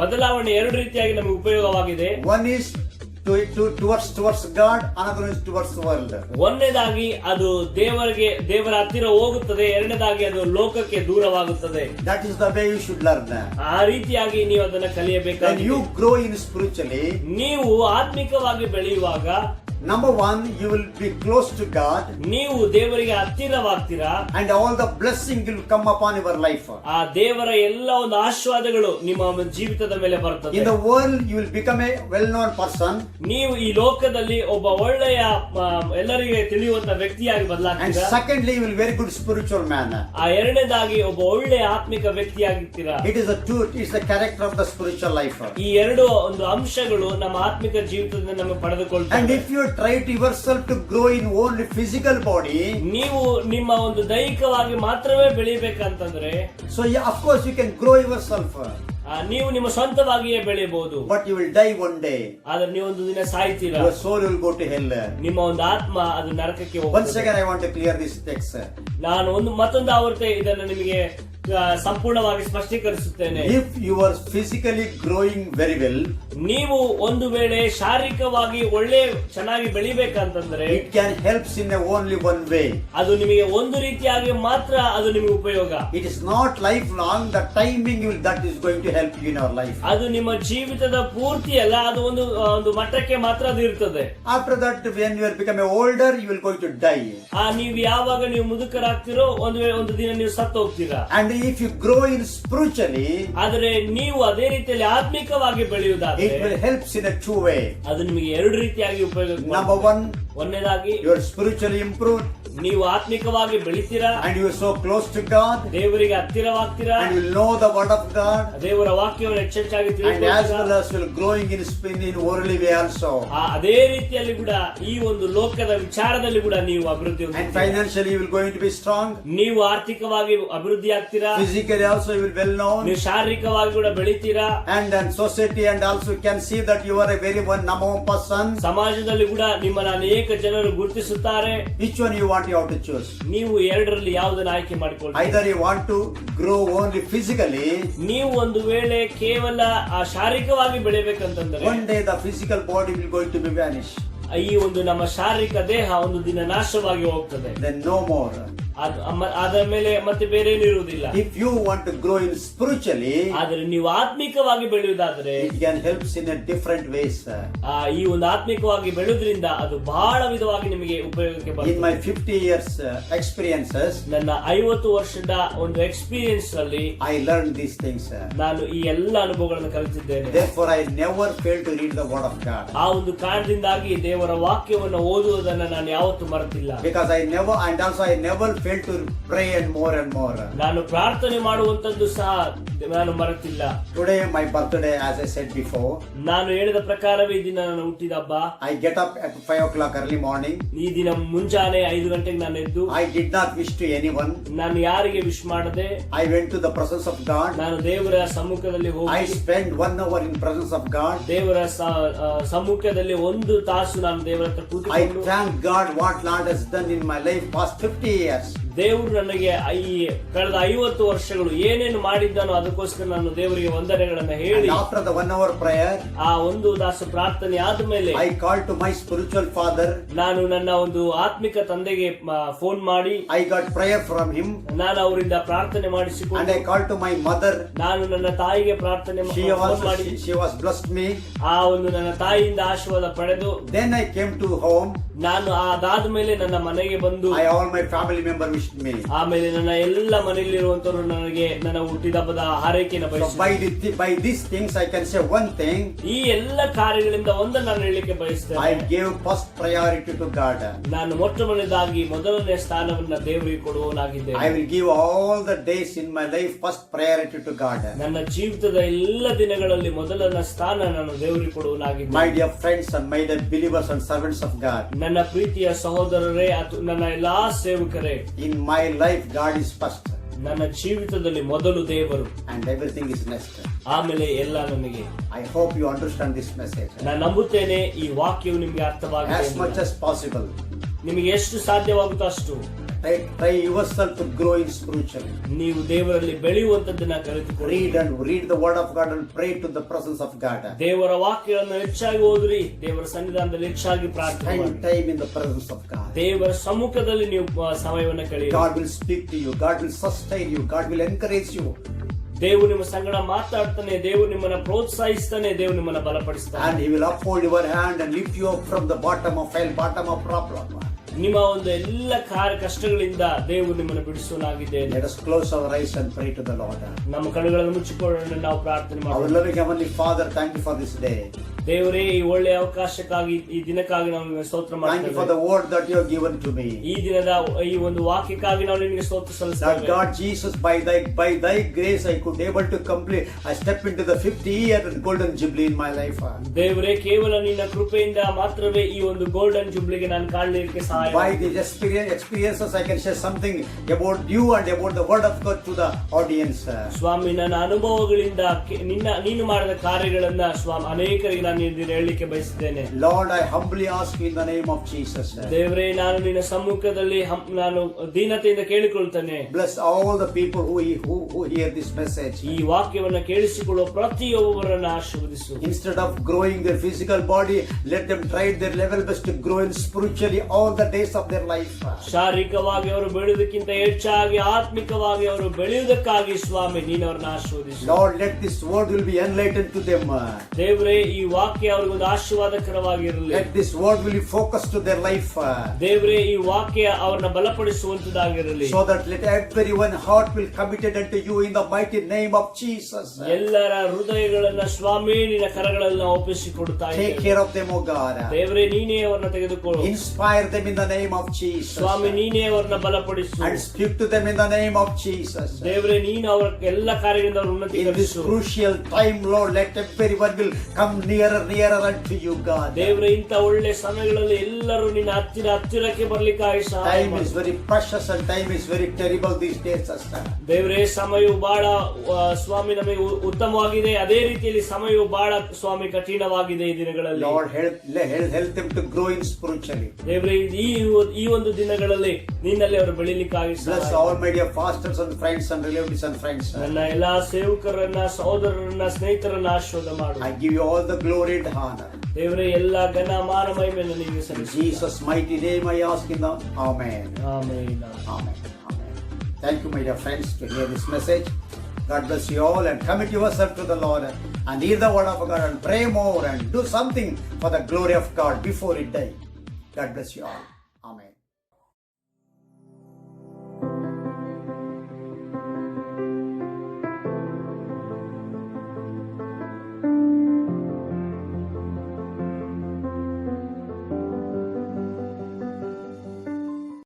ಬದಲಾವಣೆ ಎರಡು ರೀತಿಯಾಗಿ ನಮಗೆ ಉಪಯೋಗವಾಗಿದೆ. One is towards God, another is towards the world. ಒಂದನೇದಾಗಿ ಅದು ದೇವರ ಹತ್ತಿರ ಹೋಗುತ್ತದೆ, ಎರಡನೇದಾಗಿ ಅದು ಲೋಕಕ್ಕೆ ದೂರವಾಗುತ್ತದೆ. That is the way you should learn. ಆ ರೀತಿಯಾಗಿ ನೀವು ಅದನ್ನ When ಕಲಿಯಬೇಕಾಗಿದೆ. you grow in spiritually, ನೀವು ಆತ್ಮಿಕವಾಗಿ ಬೆಳೆಯುವಾಗ number one, you will be close to God, ನೀವು ದೇವರಿಗೆ ಹತ್ತಿರವಾಗ್ತೀರಾ, and all the blessing will come upon your life. ಆ ದೇವರ ಎಲ್ಲ ಒಂದು ಆಶೀರ್ವಾದಗಳು ನಿಮ್ಮ ಜೀವಿತದ ಮೇಲೆ ಬರುತ್ತದೆ. In the world, you will become a well-known person. ನೀವು ಈ ಲೋಕದಲ್ಲಿ ಒಬ್ಬ ಒಳ್ಳೆಯ ಎಲ್ಲರಿಗೆ ತಿಳಿಯುವಂತ ವ್ಯಕ್ತಿಯಾಗಿ And ಬದಲಾಗ್ತೀರಾ. secondly, you will be very good spiritual man. ಆ ಎರಡನೇದಾಗಿ ಒಬ್ಬ ಒಳ್ಳೆಯ ಆತ್ಮಿಕ ವ್ಯಕ್ತಿಯಾಗಿರ್ತೀರಾ. It's the character of the spiritual life. ಈ ಎರಡು ಒಂದು ಅಂಶಗಳು ನಮ್ಮ ಆತ್ಮಿಕ ಜೀವಿತದಿಂದ ನಮಗೆ And ಪಡೆದುಕೊಳ್ತಾರೆ. if you try to yourself to grow in only physical body, ನೀವು ನಿಮ್ಮ ಒಂದು ದೈಹಿಕವಾಗಿ ಮಾತ್ರವೇ ಬೆಳಿಬೇಕಂತಂದ್ರೆ, so yeah, of course you can grow yourself, ನೀವು ನಿಮ್ಮ ಸ್ವಂತವಾಗಿಯೇ ಬೆಳೆಯಬಹುದು. but you will die one day. ಆದ್ರೆ ನೀವು ಒಂದು ದಿನ ಸಾಯ್ತೀರಾ, Your soul will go to hell. ನಿಮ್ಮ ಒಂದು ಆತ್ಮ ಅದು ನರಕಕ್ಕೆ Once ಹೋಗುತ್ತದೆ. again, I want to clear this text. ನಾನು ಮತ್ತೊಂದು ಆವೃತ್ತಿ ಇದನ್ನು ನಿಮಗೆ ಸಂಪೂರ್ಣವಾಗಿ ಸ್ಪಷ್ಟೀಕರಿಸುತ್ತೇನೆ. If you are physically growing very well, ನೀವು ಒಂದು ವೇಳೆ ಶಾರೀರಿಕವಾಗಿ ಒಳ್ಳೆ ಚೆನ್ನಾಗಿ ಬೆಳಿಬೇಕಂತಂದ್ರೆ it can help in only one way. ಅದು ನಿಮಗೆ ಒಂದು ರೀತಿಯಾಗಿ ಮಾತ್ರ ಅದು ನಿಮಗೆ ಉಪಯೋಗ. It is not lifelong. The timing that is going to help you in your life. ಅದು ನಿಮ್ಮ ಜೀವಿತದ ಪೂರ್ತಿ ಅಲ್ಲ, ಅದು ಒಂದು ಮಟ್ಟಕ್ಕೆ ಮಾತ್ರ ಅದು ಇರ್ತದೆ. After that, when you are becoming older, you will going to die. ನೀವು ಯಾವಾಗ ನೀವು ಮುದುಕರಾಗ್ತಿರೋ ಒಂದು ದಿನ ನೀವು ಸತ್ತು ಹೋಗ್ತೀರಾ. And if you grow in spiritually, ಆದರೆ ನೀವು ಅದೇ ರೀತಿಯಲ್ಲಿ ಆತ್ಮಿಕವಾಗಿ ಬೆಳೆಯುವುದಾದ್ರೆ it will help in a two way. ಅದು ನಿಮಗೆ ಎರಡು ರೀತಿಯಾಗಿ ಉಪಯೋಗ. Number one, ಒಂದನೇದಾಗಿ you are spiritually improved. ನೀವು ಆತ್ಮಿಕವಾಗಿ ಬೆಳಿತೀರಾ, And you are so close to God, ದೇವರಿಗೆ ಹತ್ತಿರವಾಗ್ತೀರಾ, and you will know the word of God, ದೇವರ ವಾಕ್ಯವನ್ನು ಹೆಚ್ಚೆಚ್ಚಾಗಿ and as well as you will growing in worldly way also. ಅದೇ ರೀತಿಯಲ್ಲಿ ಕೂಡ ಈ ಒಂದು ಲೋಕದ ವಿಚಾರದಲ್ಲಿ ಕೂಡ ನೀವು ಅಭಿವೃದ್ಧಿ And ಹೊಂದುತ್ತೀರಾ. financially you will going to be strong. ನೀವು ಆರ್ಥಿಕವಾಗಿ ಅಭಿವೃದ್ಧಿ ಆಗ್ತೀರಾ, Physically also you will well known. ನೀವು ಶಾರೀರಿಕವಾಗಿ ಕೂಡ ಬೆಳಿತೀರಾ, And then society and also you can see that you are a very number one person. ಸಮಾಜದಲ್ಲಿ ಕೂಡ ನಿಮ್ಮನ್ನ ಅನೇಕ ಜನರು ಗುರುತಿಸುತ್ತಾರೆ. Which one you want, you have to choose. ನೀವು ಎರಡರಲ್ಲಿ ಯಾವುದನ್ನು ಆಯ್ಕೆ ಮಾಡಿಕೊಳ್ಳಿ. Either you want to grow only physically. ನೀವು ಒಂದು ವೇಳೆ ಕೇವಲ ಶಾರೀರಿಕವಾಗಿ ಬೆಳಿಬೇಕಂತಂದ್ರೆ One day the physical body will going to be vanish. ಈ ಒಂದು ನಮ್ಮ ಶಾರೀರಿಕ ದೇಹ ಒಂದು ದಿನ ನಾಶವಾಗಿ ಹೋಗ್ತದೆ. Then no more. ಅದರ ಮೇಲೆ ಮತ್ತೆ ಬೇರೆ ಇರುವುದಿಲ್ಲ. If you want to grow in spiritually, ಆದರೆ ನೀವು ಆತ್ಮಿಕವಾಗಿ ಬೆಳೆಯುವುದಾದ್ರೆ it can help in a different ways. ಈ ಒಂದು ಆತ್ಮಿಕವಾಗಿ ಬೆಳೆಯುವುದರಿಂದ ಅದು ಬಹಳ ವಿಧವಾಗಿ ನಿಮಗೆ ಉಪಯೋಗಕ್ಕೆ In ಬರ್ತದೆ. my 50 years experiences, ನನ್ನ 50 ವರ್ಷದ ಒಂದು ಎಕ್ಸ್ಪೀರಿಯನ್ಸ್ ಅಲ್ಲಿ I learned these things. ನಾನು ಈ ಎಲ್ಲ ಅನುಭವಗಳನ್ನು ಕಲಿತಿದ್ದೇನೆ. Therefore, I never fail to read the word of God. ಆ ಒಂದು ಕಾರಣದಿಂದಾಗಿ ದೇವರ ವಾಕ್ಯವನ್ನು ಓದುವುದನ್ನ ನಾನು ಯಾವತ್ತೂ ಮರೆತಿಲ್ಲ. Because I never fail to pray and more. ನಾನು ಪ್ರಾರ್ಥನೆ ಮಾಡುವಂತದ್ದು ಸಹ ನಾನು ಮರೆತಿಲ್ಲ. Today my birthday, as I said before. ನಾನು ಹೇಳಿದ ಪ್ರಕಾರವೇ ಈ ದಿನ ನನ್ನ ಹುಟ್ಟಿದ ಹಬ್ಬ. I get up at 5 o'clock early morning. ಈ ದಿನ ಮುಂಜಾನೆ 5 ಗಂಟೆಗೆ ನಾನು ಎದ್ದು I did not wish to anyone. ನಾನು ಯಾರಿಗೆ ವಿಶ್ ಮಾಡದೆ I went to the presence of God. ನಾನು ದೇವರ ಸಮ್ಮುಖದಲ್ಲಿ I ಹೋಗಿ spent 1 hour in presence of God. ದೇವರ ಸಮ್ಮುಖದಲ್ಲಿ 1 ತಾಸು ನಾನು ದೇವರ ಹತ್ರ I ಕೂತುಕೊಂಡು thank God what Lord has done in my life past 50 years. ದೇವರು ನನಗೆ ಈ ಕಳೆದ 50 ವರ್ಷಗಳು ಏನೇನು ಮಾಡಿದ್ದಾನೋ ಅದಕ್ಕೋಸ್ಕರ ನಾನು ದೇವರಿಗೆ ವಂದನೆಗಳನ್ನ ಹೇಳಿ And after the 1 hour prayer, ಆ 1 ತಾಸು ಪ್ರಾರ್ಥನೆ ಆದ್ಮೇಲೆ I called to my spiritual father. ನಾನು ನನ್ನ ಒಂದು ಆತ್ಮಿಕ ತಂದೆಗೆ ಫೋನ್ ಮಾಡಿ I got prayer from him. ನಾನು ಅವರಿಂದ ಪ್ರಾರ್ಥನೆ And ಮಾಡಿಸಿಕೊಂಡು I called to my mother. ನಾನು ನನ್ನ ತಾಯಿಗೆ ಪ್ರಾರ್ಥನೆ ಫೋನ್ ಮಾಡಿ She was blessed me. ಆ ಒಂದು ನನ್ನ ತಾಯಿಯಿಂದ ಆಶೀರ್ವಾದ ಪಡೆದು Then I came to home. ನಾನು ಅದಾದ ಮೇಲೆ ನನ್ನ ಮನೆಗೆ ಬಂದು All my family members wished me. ಆಮೇಲೆ ನನ್ನ ಎಲ್ಲ ಮನೆಯಲ್ಲಿರುವಂತವರು ನನಗೆ ನನ್ನ ಹುಟ್ಟಿದ ಹಬ್ಬದ ಹಾರೈಕೆಯನ್ನು So ಬಯಸಿದರು. by these things I can say one thing. ಈ ಎಲ್ಲ ಕಾರ್ಯಗಳಿಂದ ಒಂದು ನಾನು ಹೇಳಲಿಕ್ಕೆ ಬಯಸ್ತೇನೆ. I gave first priority to God. ನಾನು ಮೊದಲನೇ ಸ್ಥಾನವನ್ನ ದೇವರಿಗೆ ಕೊಡುವವನಾಗಿದ್ದೇನೆ. I will give all the days in my life first priority to God. ನನ್ನ ಜೀವಿತದ ಎಲ್ಲ ದಿನಗಳಲ್ಲಿ ಮೊದಲನ ಸ್ಥಾನ ನಾನು ದೇವರಿಗೆ ಕೊಡುವವನಾಗಿದ್ದೇನೆ. My dear friends and my dear believers and servants of God. ನನ್ನ ಪ್ರೀತಿಯ ಸಹೋದರರೇ, ನನ್ನ ಎಲ್ಲಾ ಸೇವಕರೇ, In my life God is first. ನನ್ನ ಜೀವಿತದಲ್ಲಿ ಮೊದಲು ದೇವರು, And everything is next. ಆಮೇಲೆ ಎಲ್ಲ ನನಗೆ. I hope you understand this message. ನಾನು ನಂಬುತ್ತೇನೆ ಈ ವಾಕ್ಯವು ನಿಮಗೆ ಅರ್ಥವಾಗಿದೆ. As much as possible. ನಿಮಗೆ ಎಷ್ಟು ಸಾಧ್ಯವಾಗುತ್ತೋ ಅಷ್ಟು Try yourself to grow in spiritually. ನೀವು ದೇವರಲ್ಲಿ ಬೆಳೆಯುವಂತದ್ದನ್ನ ಕಲಿತುಕೊಳ್ಳಿ. Read the word of God and pray to the presence of God. ದೇವರ ವಾಕ್ಯಗಳನ್ನು ಹೆಚ್ಚಾಗಿ ಓದ್ರಿ, ದೇವರ ಸನ್ನಿಧಾನದಲ್ಲಿ ಹೆಚ್ಚಾಗಿ ಪ್ರಾರ್ಥನೆ ಮಾಡಿ. Spend time in the presence of God. ದೇವರ ಸಮ್ಮುಖದಲ್ಲಿ ನೀವು ಸಮಯವನ್ನು ಕಳೆಯಿರಿ. God will speak to you. God will sustain you. God will encourage you. ದೇವರು ನಿಮ್ಮ ಸಂಗಡ ಮಾತಾಡ್ತಾನೆ, ದೇವರು ನಿಮ್ಮನ್ನ ಪ್ರೋತ್ಸಾಹಿಸ್ತಾನೆ, ದೇವರು ನಿಮ್ಮನ್ನ ಬಲಪಡಿಸ್ತಾನೆ. And he will uphold your hand and lift you up from the bottom of hell, bottom of problem. ನಿಮ್ಮ ಒಂದು ಎಲ್ಲ ಕಷ್ಟಗಳಿಂದ ದೇವರು ನಿಮ್ಮನ್ನು ಬಿಡಿಸುವನಾಗಿದ್ದೇನೆ. Let us close our eyes and pray to the Lord. ನಮ್ಮ ಕಣ್ಣುಗಳನ್ನು ಮುಚ್ಚಿಕೊಳ್ಳೋಣ, ನಾವು ಪ್ರಾರ್ಥನೆ Our ಮಾಡೋಣ. loving heavenly Father, thank you for this day. ದೇವರೇ, ಈ ಒಳ್ಳೆಯ ಅವಕಾಶಕ್ಕಾಗಿ, ಈ ದಿನಕ್ಕಾಗಿ ನಾವು ನಿಮಗೆ ಸ್ತೋತ್ರ Thank you for ಮಾಡ್ತೇವೆ. the word that you have given to me. ಈ ದಿನದ ಈ ಒಂದು ವಾಕ್ಯಕ್ಕಾಗಿ ನಾವು ನಿಮಗೆ ಸ್ತೋತ್ರ That ಸಲ್ಲಿಸ್ತೇವೆ. God Jesus, by thy grace, I could able to complete. I step into the 50 year golden jubilee in my life. ದೇವರೇ, ಕೇವಲ ನಿನ್ನ ಕೃಪೆಯಿಂದ ಮಾತ್ರವೇ ಈ ಒಂದು ಗೋಲ್ಡನ್ ಜುಬ್ಲಿಗೆ ನಾನು ಕಾಣಲಿಕ್ಕೆ ಸಹಾಯ. By these experiences, I can share something about you and about the word of God to the audience. ಸ್ವಾಮಿ, ನನ್ನ ಅನುಭವಗಳಿಂದ ನೀನು ಮಾಡಿದ ಕಾರ್ಯಗಳನ್ನ ಸ್ವಾಮಿ ಅನೇಕರಿಗೆ ನಾನು ನಾನು ಈ ದಿನ ಹೇಳಲಿಕ್ಕೆ ಬಯಸಿದ್ದೇನೆ. Lord, I humbly ask you in the name of Jesus. ದೇವರೇ, ನಾನು ನಿನ್ನ ಸಮ್ಮುಖದಲ್ಲಿ ನಾನು ದೀನತೆಯಿಂದ ಕೇಳಿಕೊಳ್ತೇನೆ. Bless all the people who hear this message. ಈ ವಾಕ್ಯವನ್ನ ಕೇಳಿಸಿಕೊಳ್ಳುವ ಪ್ರತಿಯೊಬ್ಬರನ್ನು ಆಶೀರ್ವದಿಸು. Instead of growing their physical body, let them try their level best to grow in spiritually all the days of their life. ಶಾರೀರಿಕವಾಗಿ ಅವರು ಬೆಳೆಯುವುದಕ್ಕಿಂತ ಹೆಚ್ಚಾಗಿ ಆತ್ಮಿಕವಾಗಿ ಅವರು ಬೆಳೆಯುವುದಕ್ಕಾಗಿ ಸ್ವಾಮಿ ನೀನು ಅವರನ್ನು ಆಶೀರ್ವದಿಸು. Lord, let this word will be enlightened to them. ದೇವರೇ, ಈ ವಾಕ್ಯ ಅವರಿಗೊಂದು ಆಶೀರ್ವಾದಕರವಾಗಿರಲಿ. Let this word will be focused to their life. ದೇವರೇ, ಈ ವಾಕ್ಯ ಅವರನ್ನ ಬಲಪಡಿಸುವಂತದ್ದಾಗಿರಲಿ. So that let everyone heart will committed unto you in the mighty name of Jesus. ಎಲ್ಲರ ಹೃದಯಗಳನ್ನ ಸ್ವಾಮಿ ನಿನ್ನ ಕರಗಳಲ್ಲಿ ನಾವು ಒಪ್ಪಿಸಿಕೊಡುತ್ತಾ Take ಇದ್ದೇವೆ. care of them, O God. ದೇವರೇ, ನೀನೇ ಅವರನ್ನ ತೆಗೆದುಕೊಳ್ಳು. Inspire them in the name of Jesus. ಸ್ವಾಮಿ, ನೀನೇ ಅವರನ್ನ ಬಲಪಡಿಸು. And speak to them in the name of Jesus. ದೇವರೇ, ನೀನು ಅವರ ಎಲ್ಲ ಕಾರ್ಯಗಳಿಂದ ಅವರು In this ಉನ್ನತೀಕರಿಸು. crucial time, Lord, let everyone will come nearer unto you, God. ದೇವರೇ, ಇಂಥ ಒಳ್ಳೆ ಸಮಯಗಳಲ್ಲಿ ಎಲ್ಲರೂ ನಿನ್ನ ಹತ್ತಿರಕ್ಕೆ ಬರ್ಲಿಕ್ಕಾಗಿ ಸಹಾಯ Time is ಮಾಡು. very precious and time is very terrible these days, sister. ದೇವರೇ, ಸಮಯವು ಬಹಳ ಸ್ವಾಮಿ ನಮಗೆ ಉತ್ತಮವಾಗಿದೆ, ಅದೇ ರೀತಿಯಲ್ಲಿ ಸಮಯವು ಬಹಳ ಸ್ವಾಮಿ ಕಠಿಣವಾಗಿದೆ ಈ ದಿನಗಳಲ್ಲಿ. Lord, help them to grow in spiritually. ದೇವರೇ, ಈ ಒಂದು ದಿನಗಳಲ್ಲಿ ನಿನ್ನಲ್ಲಿ ಅವರು ಬೆಳಿಲಿಕ್ಕಾಗಿ Bless ಸಹಾಯ all my dear pastors and friends and relatives and friends. ನನ್ನ ಎಲ್ಲಾ ಸೇವಕರನ್ನ, ಸಹೋದರರನ್ನ, ಸ್ನೇಹಿತರನ್ನ ಆಶೀರ್ವಾದ ಮಾಡು. I give you all the glory and honor. ದೇವರೇ, ಎಲ್ಲ ಘನ ಮಾನ ಮಹಿಮೆಯನ್ನು ನಿನಗೆ In ಸಲ್ಲಿಸು. Jesus' mighty name I ask in the Amen. Amen. Amen. Amen. Thank you, my dear friends, to hear this message. God bless you all and commit yourself to the Lord and hear the word of God and pray more and do something for the glory of God before it die. God bless you all.